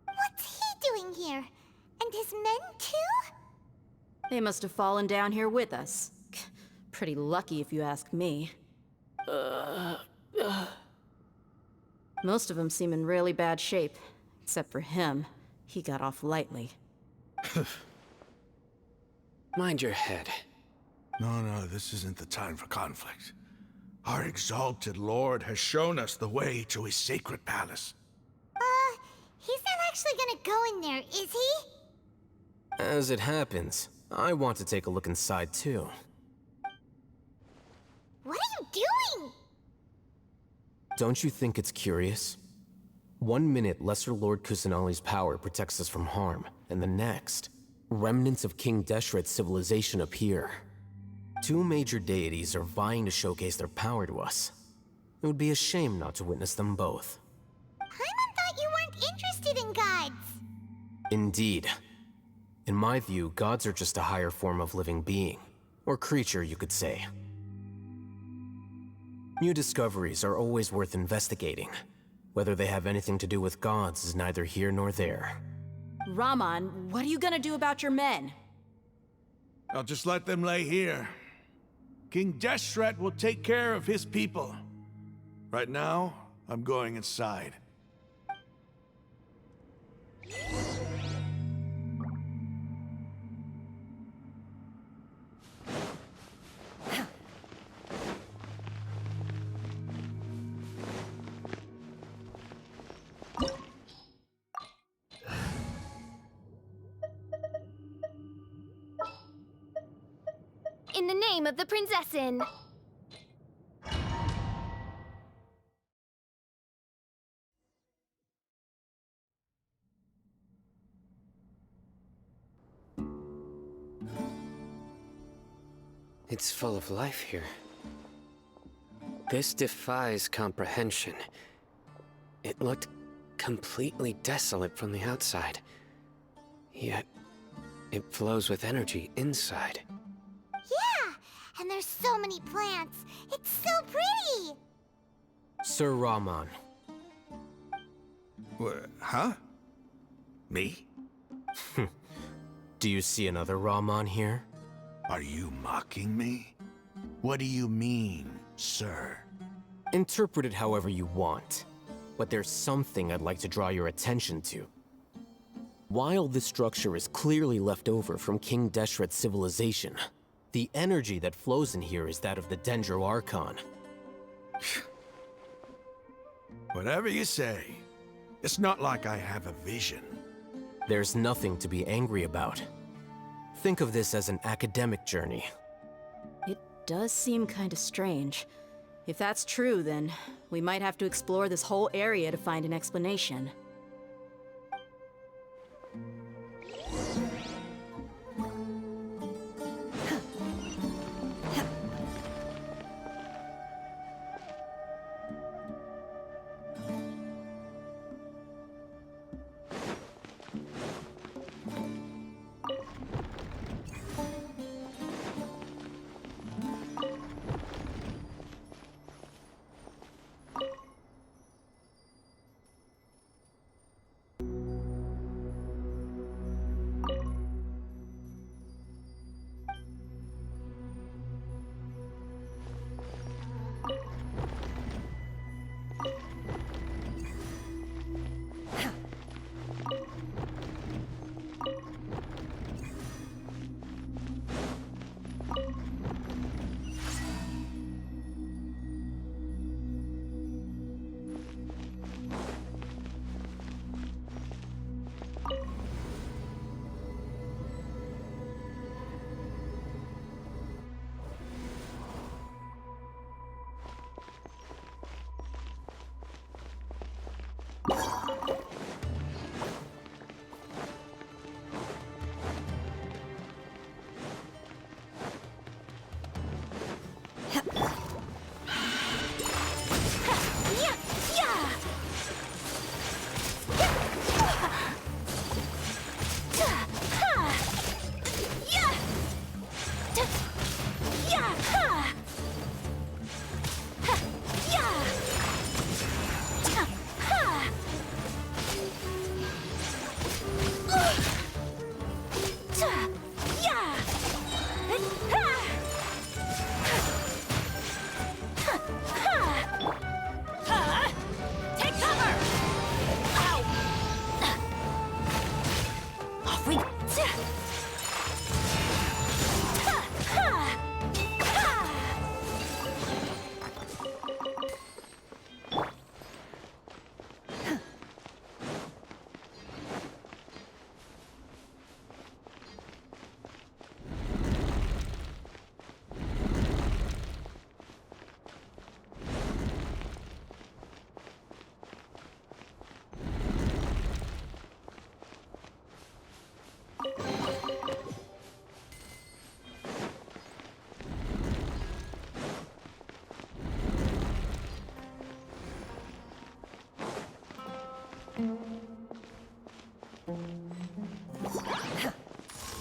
What's he doing here? And his men too? They must have fallen down here with us. Pretty lucky if you ask me. Most of them seem in really bad shape. Except for him. He got off lightly. Mind your head. No, this isn't the time for conflict. Our exalted lord has shown us the way to his sacred palace. He's not actually gonna go in there, is he? As it happens, I want to take a look inside too. What are you doing? Don't you think it's curious? 1 minute, Lesser Lord Kusanali's power protects us from harm, and the next, remnants of King Deshret's civilization appear. 2 major deities are vying to showcase their power to us. It would be a shame not to witness them both. Paimon thought you weren't interested in gods. Indeed. In my view, gods are just a higher form of living being, or creature, you could say. New discoveries are always worth investigating. Whether they have anything to do with gods is neither here nor there. Rahman, what are you gonna do about your men? I'll just let them lay here. King Deshret will take care of his people. Right now, I'm going inside. In the name of the Prinzessin! It's full of life here. This defies comprehension. It looked completely desolate from the outside. Yet, it flows with energy inside. Yeah, and there's so many plants. It's so pretty. Sir Rahman. Huh? Me? Do you see another Rahman here? Are you mocking me? What do you mean, sir? Interpret it however you want, but there's something I'd like to draw your attention to. While this structure is clearly left over from King Deshret's civilization, the energy that flows in here is that of the Dendro Archon. Whatever you say. It's not like I have a vision. There's nothing to be angry about. Think of this as an academic journey. It does seem kinda strange. If that's true, then we might have to explore this whole area to find an explanation. Off we...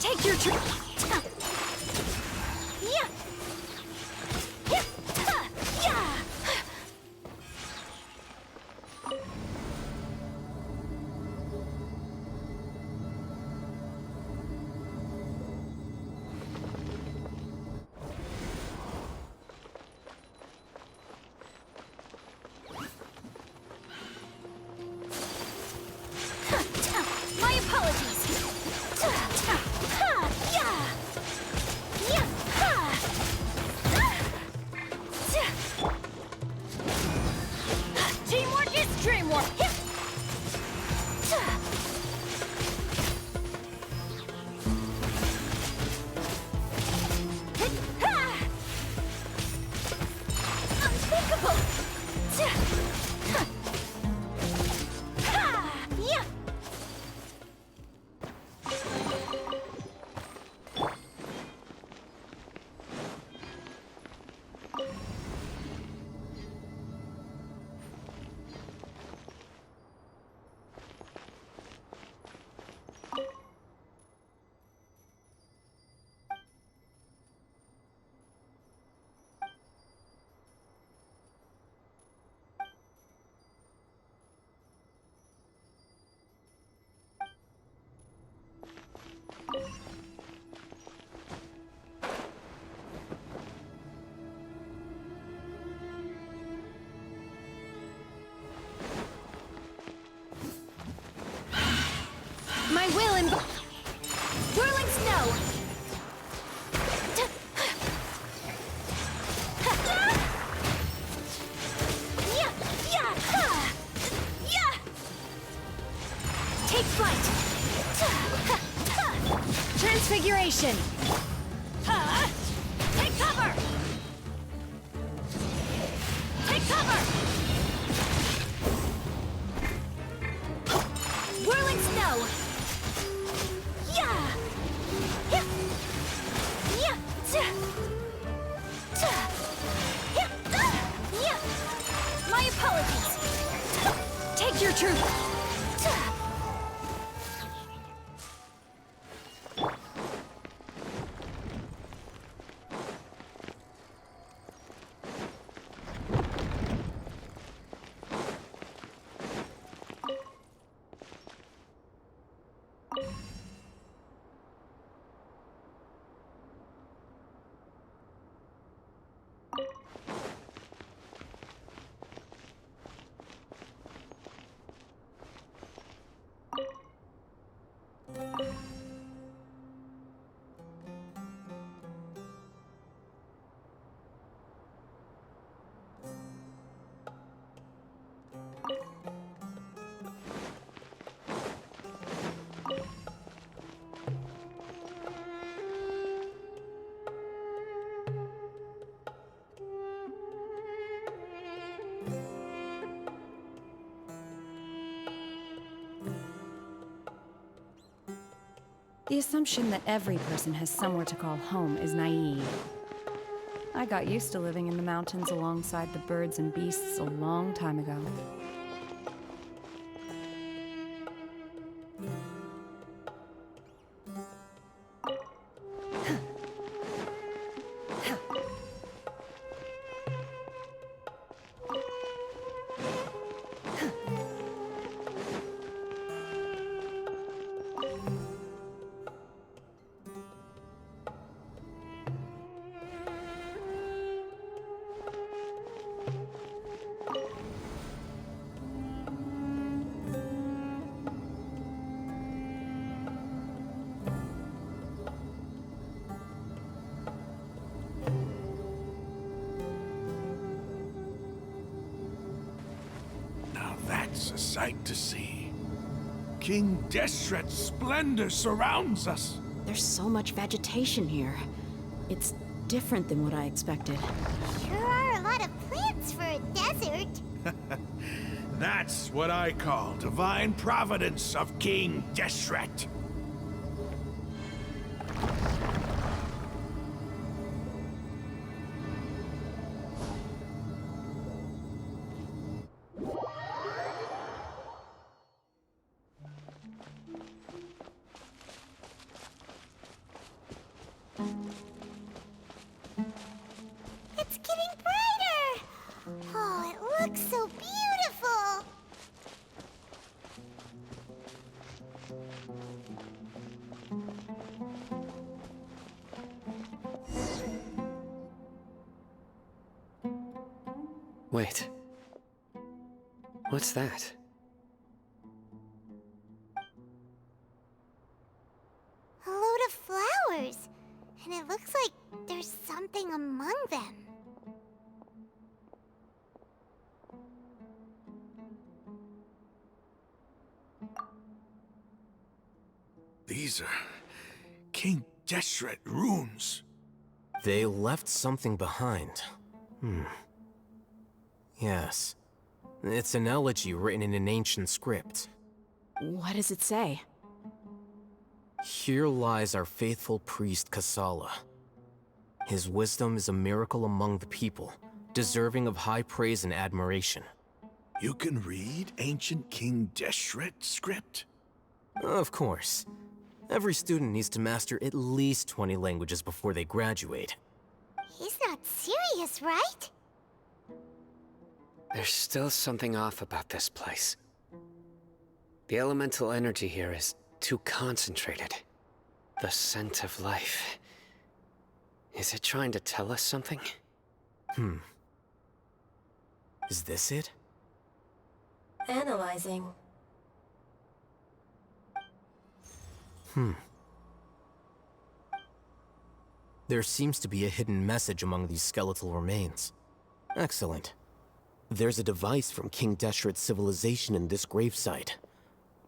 Take your turn. Yeah. Yeah. Yeah. My apologies. Teamwork is dreamwork. Unthinkable. Yeah. My will in whirling snow. Take flight. Transfiguration. Take cover. Take cover. Whirling snow. Yeah. Yeah. Yeah. Yeah. Yeah. My apologies. Take your truth. The assumption that every person has somewhere to call home is naive. I got used to living in the mountains alongside the birds and beasts a long time ago. a sight to see. King Deshret's splendor surrounds us. There's so much vegetation here. It's different than what I expected. Sure are a lot of plants for a desert. That's what I call divine providence of King Deshret. It's getting brighter! Oh, it looks so beautiful! Wait. What's that? A load of flowers. And it looks like there's something among them. These are King Deshret runes. They left something behind. Yes. It's an elegy written in an ancient script. What does it say? Here lies our faithful priest Kasala. His wisdom is a miracle among the people, deserving of high praise and admiration. You can read ancient King Deshret script? Of course. Every student needs to master at least 20 languages before they graduate. He's not serious, right? There's still something off about this place. The elemental energy here is too concentrated. The scent of life. Is it trying to tell us something? Is this it? Analyzing. There seems to be a hidden message among these skeletal remains. Excellent. There's a device from King Deshret's civilization in this gravesite.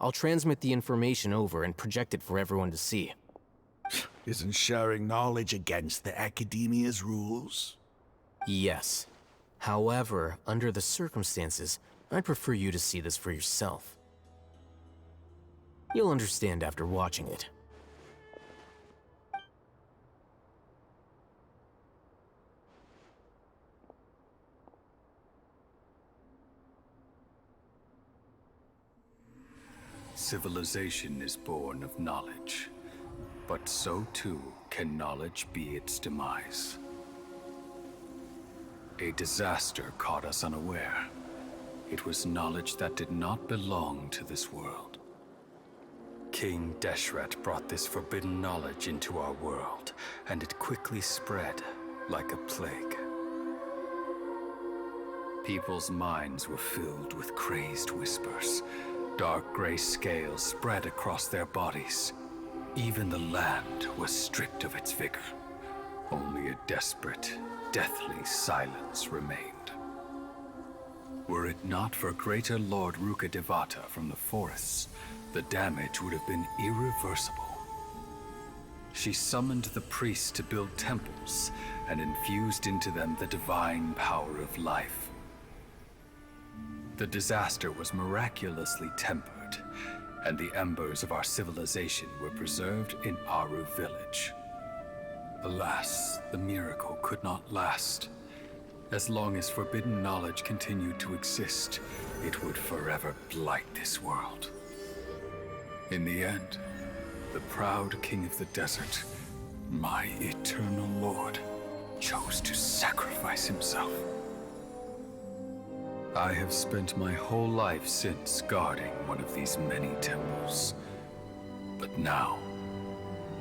I'll transmit the information over and project it for everyone to see. Isn't sharing knowledge against the Academia's rules? Yes. However, under the circumstances, I'd prefer you to see this for yourself. You'll understand after watching it. Civilization is born of knowledge, but so too can knowledge be its demise. A disaster caught us unaware. It was knowledge that did not belong to this world. King Deshret brought this forbidden knowledge into our world, and it quickly spread like a plague. People's minds were filled with crazed whispers. Dark gray scales spread across their bodies. Even the land was stripped of its vigor. Only a desperate, deathly silence remained. Were it not for greater Lord Ruka Devata from the forests, the damage would have been irreversible. She summoned the priests to build temples and infused into them the divine power of life. The disaster was miraculously tempered, and the embers of our civilization were preserved in Aru village. Alas, the miracle could not last. As long as forbidden knowledge continued to exist, it would forever blight this world. In the end, the proud king of the desert, my eternal lord, chose to sacrifice himself. I have spent my whole life since guarding one of these many temples. But now,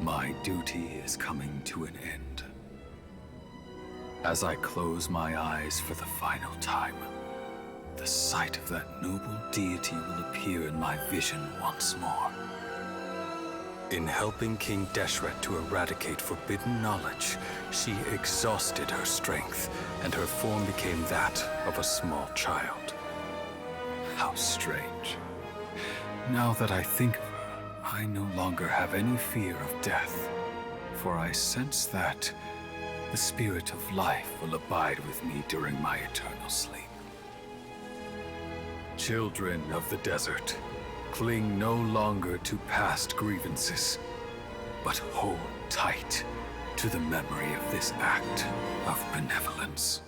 my duty is coming to an end. As I close my eyes for the final time, the sight of that noble deity will appear in my vision once more. In helping King Deshret to eradicate forbidden knowledge, she exhausted her strength, and her form became that of a small child. How strange. Now that I think of her, I no longer have any fear of death, for I sense that the spirit of life will abide with me during my eternal sleep. Children of the desert, cling no longer to past grievances, but hold tight to the memory of this act of benevolence.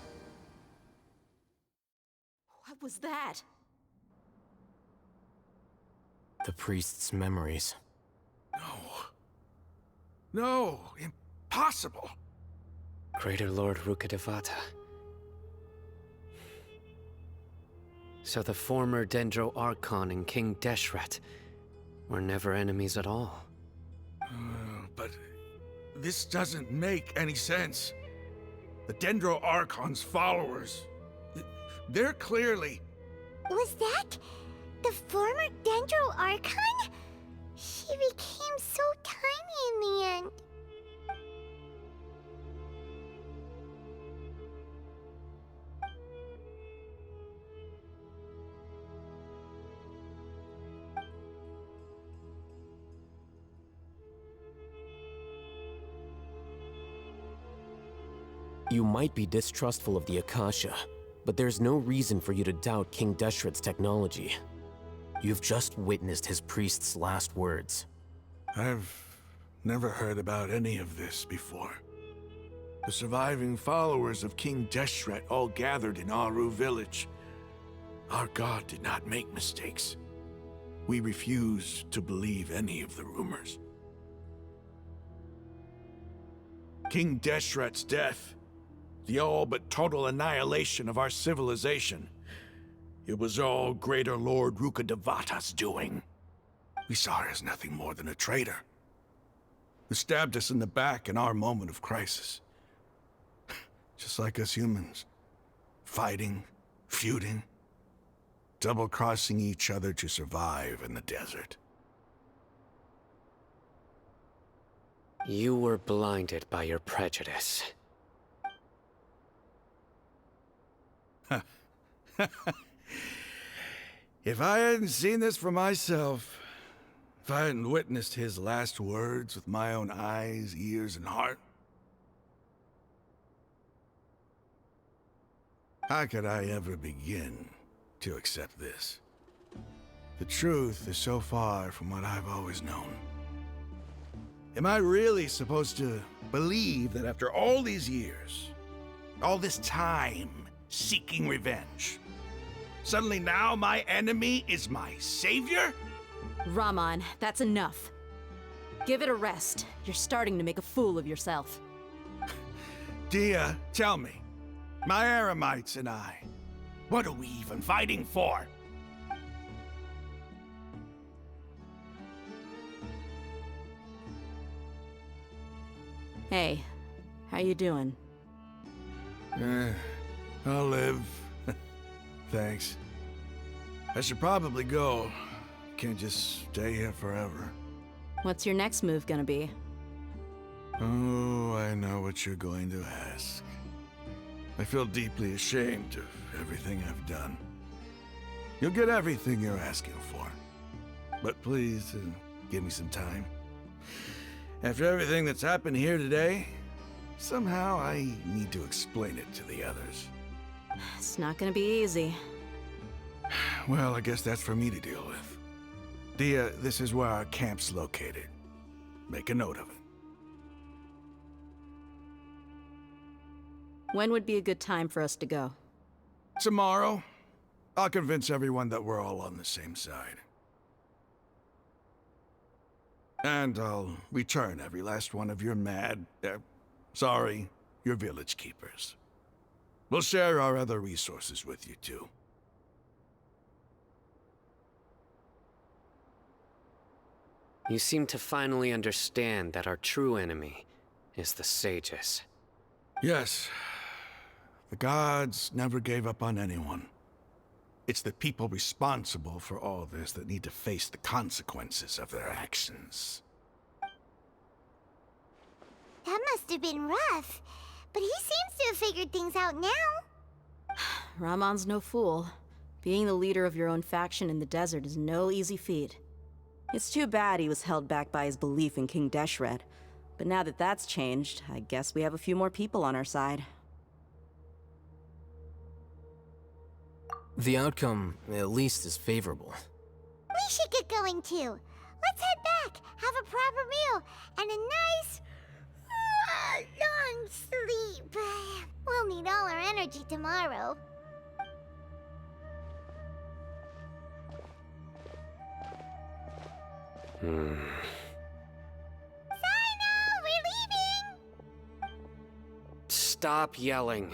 What was that? The priest's memories. No, impossible. Greater Lord Rukkhadevata. So the former Dendro Archon and King Deshret were never enemies at all. But this doesn't make any sense. The Dendro Archon's followers, they're clearly... Was that the former Dendro Archon? He became so tiny in the end. You might be distrustful of the Akasha, but there's no reason for you to doubt King Deshret's technology. You've just witnessed his priest's last words. I've never heard about any of this before. The surviving followers of King Deshret all gathered in Aru village. Our god did not make mistakes. We refuse to believe any of the rumors. King Deshret's death, the all but total annihilation of our civilization, it was all Greater Lord Rukkhadevata's doing. We saw her as nothing more than a traitor, who stabbed us in the back in our moment of crisis. Just like us humans, fighting, feuding, double-crossing each other to survive in the desert. You were blinded by your prejudice. If I hadn't seen this for myself, if I hadn't witnessed his last words with my own eyes, ears, and heart, how could I ever begin to accept this? The truth is so far from what I've always known. Am I really supposed to believe that after all these years, all this time seeking revenge, suddenly now my enemy is my savior? Raman, that's enough. Give it a rest. You're starting to make a fool of yourself. Dia, tell me, my Eremites and I, what are we even fighting for? Hey, how you doing? I'll live. Thanks. I should probably go. Can't just stay here forever. What's your next move gonna be? Oh, I know what you're going to ask. I feel deeply ashamed of everything I've done. You'll get everything you're asking for. But please, give me some time. After everything that's happened here today, somehow I need to explain it to the others. It's not gonna be easy. Well, I guess that's for me to deal with. Dia, this is where our camp's located. Make a note of it. When would be a good time for us to go? Tomorrow, I'll convince everyone that we're all on the same side. And I'll return every last one of your your village keepers. We'll share our other resources with you too. You seem to finally understand that our true enemy is the sages. Yes. The gods never gave up on anyone. It's the people responsible for all this that need to face the consequences of their actions. That must have been rough, but he seems to have figured things out now. Ramon's no fool. Being the leader of your own faction in the desert is no easy feat. It's too bad he was held back by his belief in King Deshret. But now that that's changed, I guess we have a few more people on our side. The outcome, at least, is favorable. We should get going too. Let's head back, have a proper meal, and a nice, long sleep. We'll need all our energy tomorrow. Hmm. Sino, we're leaving! Stop yelling.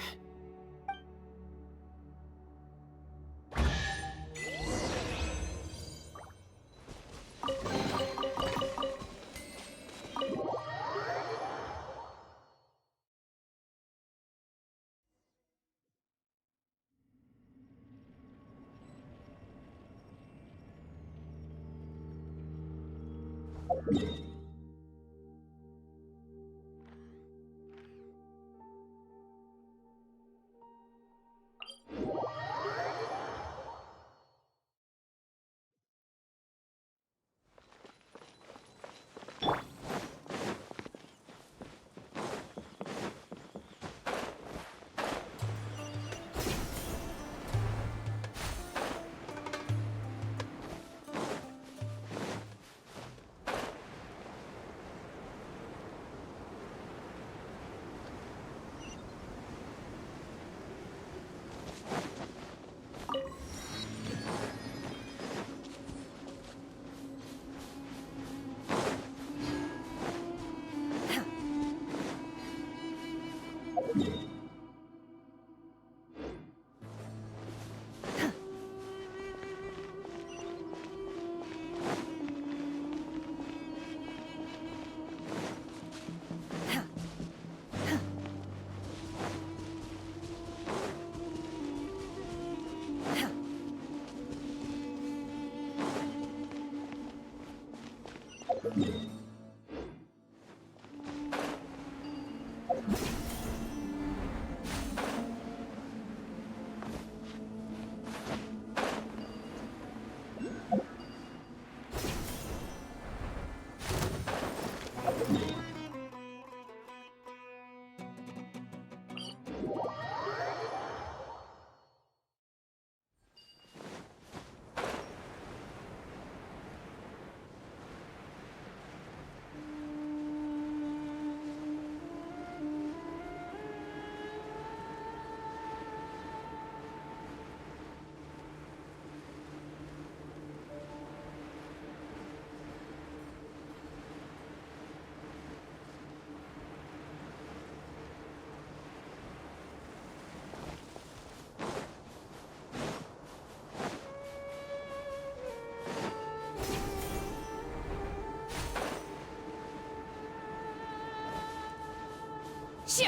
Shoo!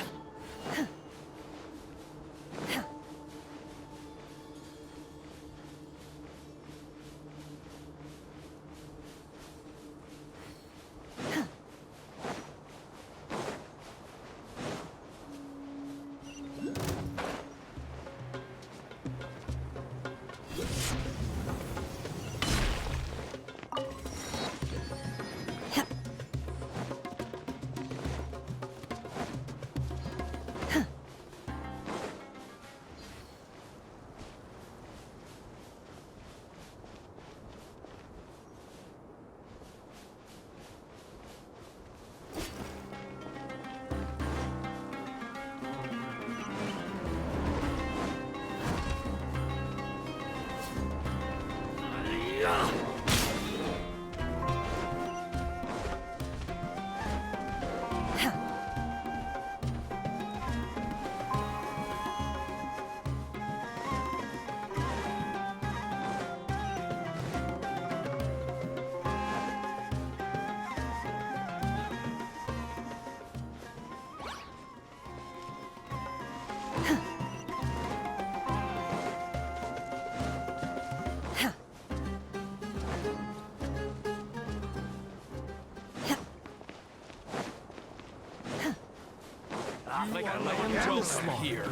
Like a manslaughter here.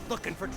Looking for...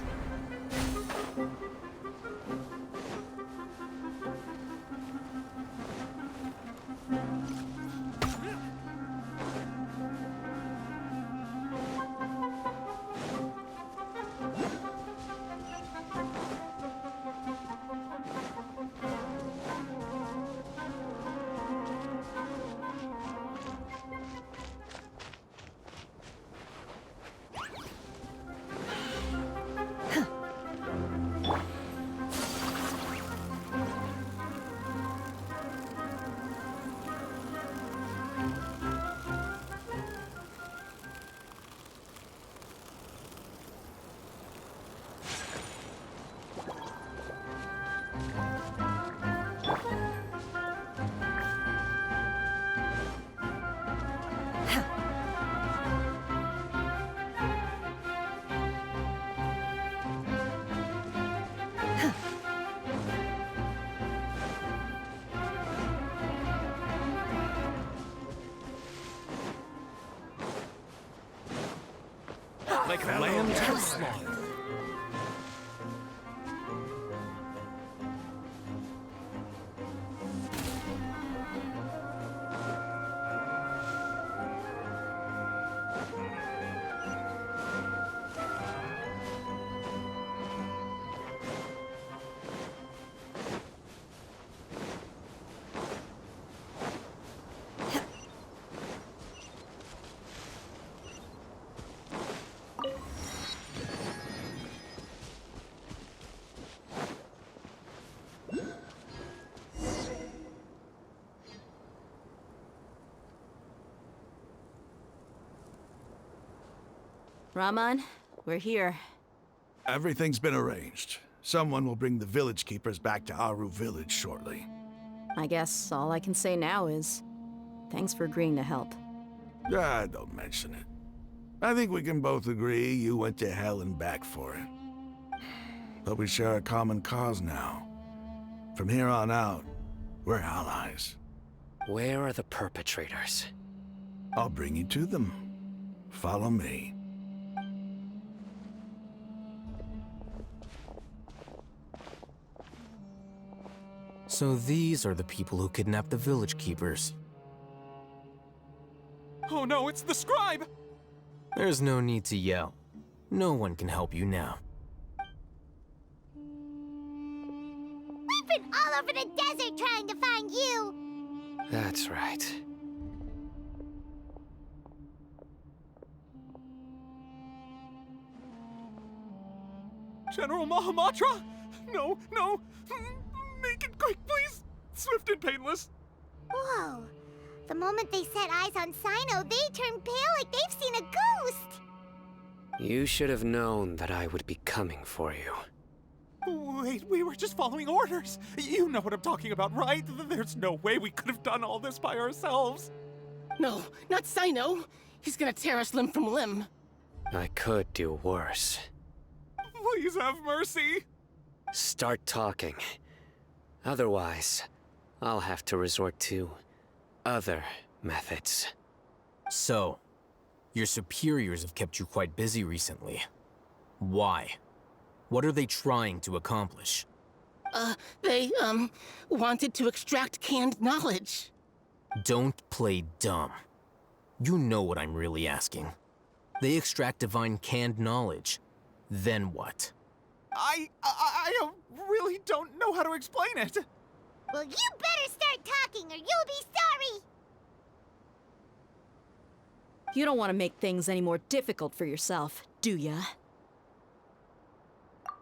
Like a lamb to the slaughter. Raman, we're here. Everything's been arranged. Someone will bring the village keepers back to Aru village shortly. I guess all I can say now is thanks for agreeing to help. Ah, don't mention it. I think we can both agree you went to hell and back for it. But we share a common cause now. From here on out, we're allies. Where are the perpetrators? I'll bring you to them. Follow me. So these are the people who kidnapped the village keepers. Oh no, it's the scribe! There's no need to yell. No one can help you now. We've been all over the desert trying to find you! That's right. General Mahamatra? No, no! Make it quick, please! Swift and painless! Whoa. The moment they set eyes on Sino, they turn pale like they've seen a ghost! You should have known that I would be coming for you. Wait, we were just following orders. You know what I'm talking about, right? There's no way we could have done all this by ourselves. No, not Sino. He's gonna tear us limb from limb. I could do worse. Please have mercy. Start talking. Otherwise, I'll have to resort to other methods. So, your superiors have kept you quite busy recently. Why? What are they trying to accomplish? They wanted to extract canned knowledge. Don't play dumb. You know what I'm really asking. They extract divine canned knowledge. Then what? I really don't know how to explain it. Well, you better start talking or you'll be sorry! You don't want to make things any more difficult for yourself, do ya?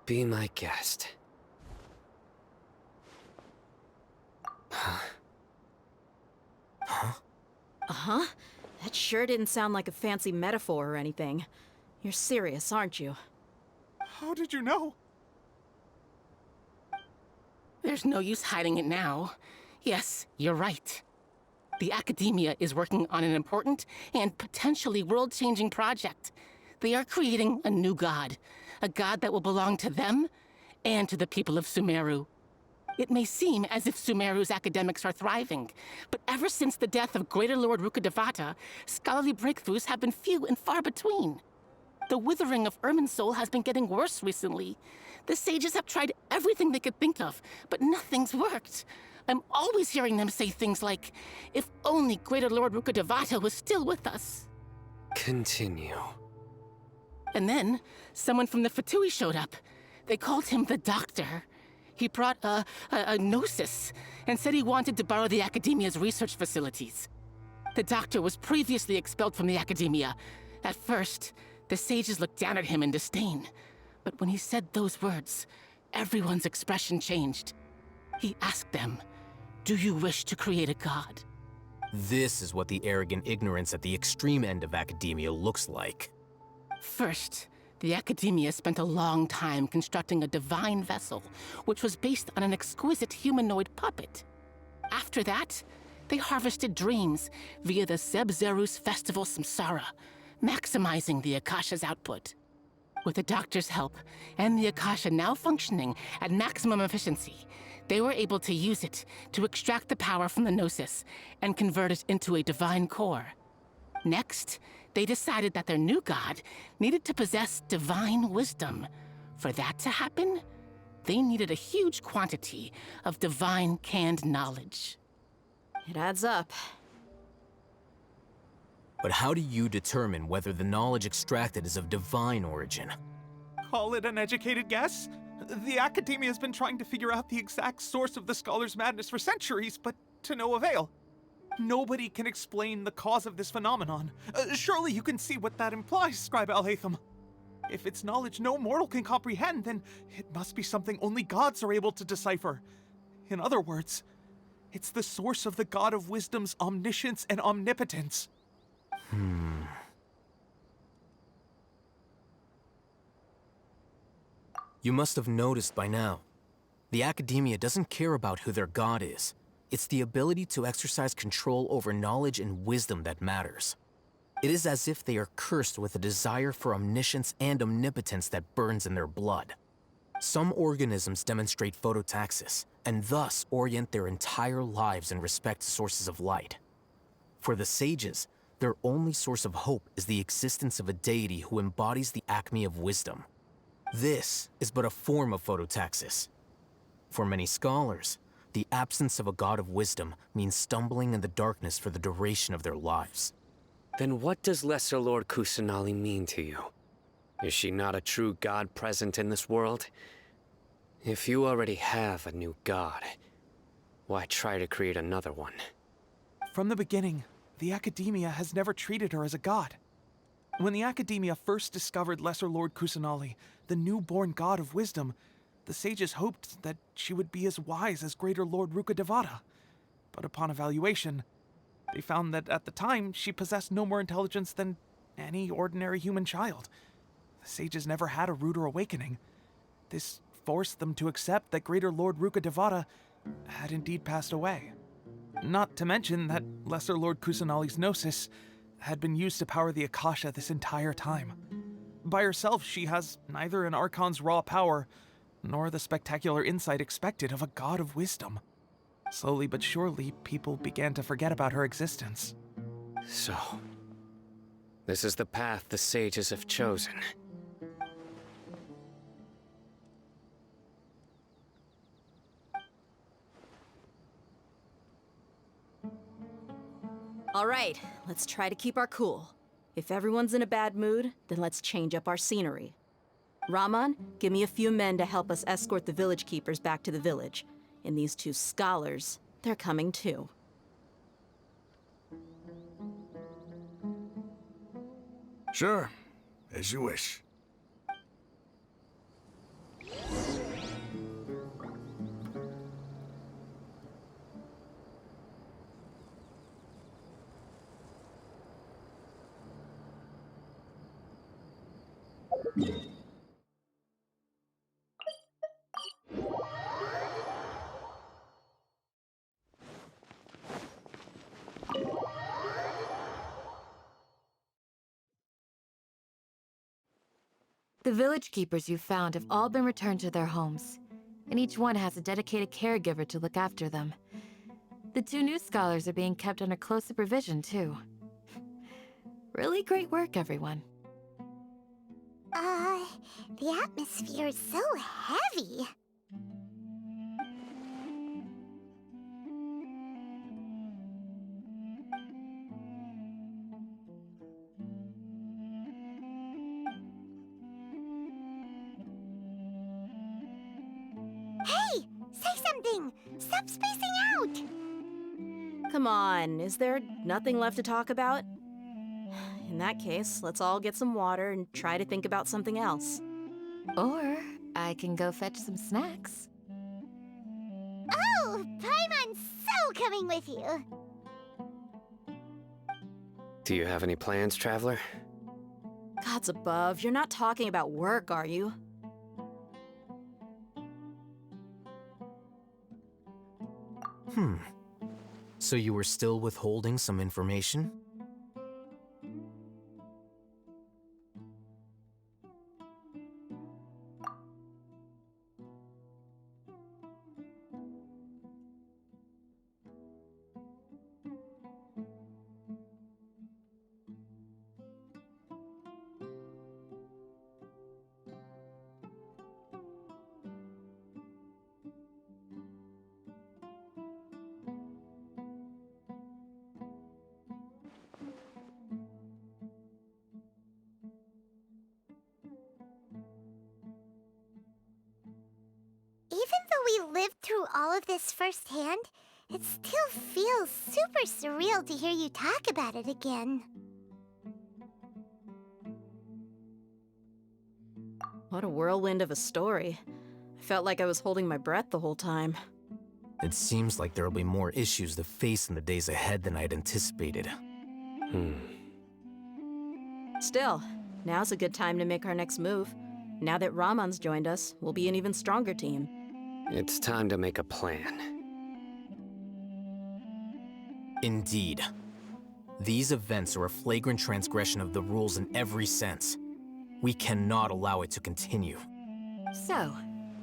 Be my guest. Uh-huh. That sure didn't sound like a fancy metaphor or anything. You're serious, aren't you? How did you know? There's no use hiding it now. Yes, you're right. The Academia is working on an important and potentially world-changing project. They are creating a new god. A god that will belong to them and to the people of Sumeru. It may seem as if Sumeru's academics are thriving, but ever since the death of Greater Lord Rukkhadevata, scholarly breakthroughs have been few and far between. The withering of Irminsul has been getting worse recently. The sages have tried everything they could think of, but nothing's worked. I'm always hearing them say things like, if only Greater Lord Rukkhadevata was still with us. Continue. And then, someone from the Fatui showed up. They called him the Doctor. He brought a gnosis and said he wanted to borrow the Academia's research facilities. The Doctor was previously expelled from the Academia. At first, the sages looked down at him in disdain. But when he said those words, everyone's expression changed. He asked them, "Do you wish to create a god?" This is what the arrogant ignorance at the extreme end of academia looks like. First, the Academia spent a long time constructing a divine vessel, which was based on an exquisite humanoid puppet. After that, they harvested dreams via the Zeb-Zerus Festival Samsara, maximizing the Akasha's output. With the Doctor's help, and the Akasha now functioning at maximum efficiency, they were able to use it to extract the power from the Gnosis and convert it into a divine core. Next, they decided that their new god needed to possess divine wisdom. For that to happen, they needed a huge quantity of divine canned knowledge. It adds up. But how do you determine whether the knowledge extracted is of divine origin? Call it an educated guess? The Academia has been trying to figure out the exact source of the Scholar's madness for centuries, but to no avail. Nobody can explain the cause of this phenomenon. Surely you can see what that implies, Scribe Al-Haytham. If it's knowledge no mortal can comprehend, then it must be something only gods are able to decipher. In other words, it's the source of the God of Wisdom's omniscience and omnipotence. You must have noticed by now. The Academia doesn't care about who their god is. It's the ability to exercise control over knowledge and wisdom that matters. It is as if they are cursed with a desire for omniscience and omnipotence that burns in their blood. Some organisms demonstrate phototaxis, and thus orient their entire lives in respect to sources of light. For the sages, their only source of hope is the existence of a deity who embodies the acme of wisdom. This is but a form of phototaxis. For many scholars, the absence of a god of wisdom means stumbling in the darkness for the duration of their lives. Then what does Lesser Lord Kusanali mean to you? Is she not a true god present in this world? If you already have a new god, why try to create another one? From the beginning, the Academia has never treated her as a god. When the Academia first discovered Lesser Lord Kusanali, the newborn god of wisdom, the sages hoped that she would be as wise as Greater Lord Rukkhadevata. But upon evaluation, they found that at the time she possessed no more intelligence than any ordinary human child. The sages never had a ruder awakening. This forced them to accept that Greater Lord Rukkhadevata had indeed passed away. Not to mention that Lesser Lord Kusanali's Gnosis had been used to power the Akasha this entire time. By herself, she has neither an Archon's raw power, nor the spectacular insight expected of a god of wisdom. Slowly but surely, people began to forget about her existence. So, this is the path the sages have chosen. All right, let's try to keep our cool. If everyone's in a bad mood, then let's change up our scenery. Raman, give me a few men to help us escort the village keepers back to the village. And these 2 scholars, they're coming too. Sure, as you wish. The village keepers you found have all been returned to their homes, and each one has a dedicated caregiver to look after them. The 2 new scholars are being kept under close supervision, too. Really great work, everyone. The atmosphere is so heavy. Hey! Say something! Stop spacing out! Come on, is there nothing left to talk about? In that case, let's all get some water and try to think about something else. Or I can go fetch some snacks. Oh! Paimon's so coming with you! Do you have any plans, Traveler? Gods above, you're not talking about work, are you? So you were still withholding some information? Even though we lived through all of this firsthand, it still feels super surreal to hear you talk about it again. What a whirlwind of a story. I felt like I was holding my breath the whole time. It seems like there'll be more issues to face in the days ahead than I'd anticipated. Still, now's a good time to make our next move. Now that Raman's joined us, we'll be an even stronger team. It's time to make a plan. Indeed. These events are a flagrant transgression of the rules in every sense. We cannot allow it to continue. So,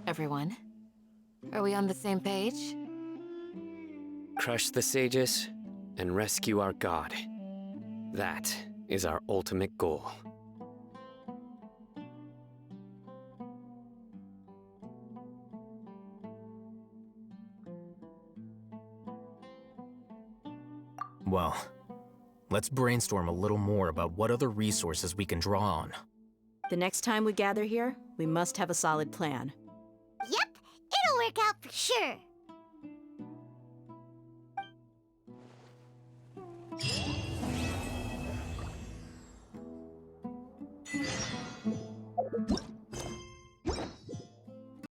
everyone, are we on the same page? Crush the sages and rescue our god. That is our ultimate goal. Well, let's brainstorm a little more about what other resources we can draw on. The next time we gather here, we must have a solid plan. Yep, it'll work out for sure.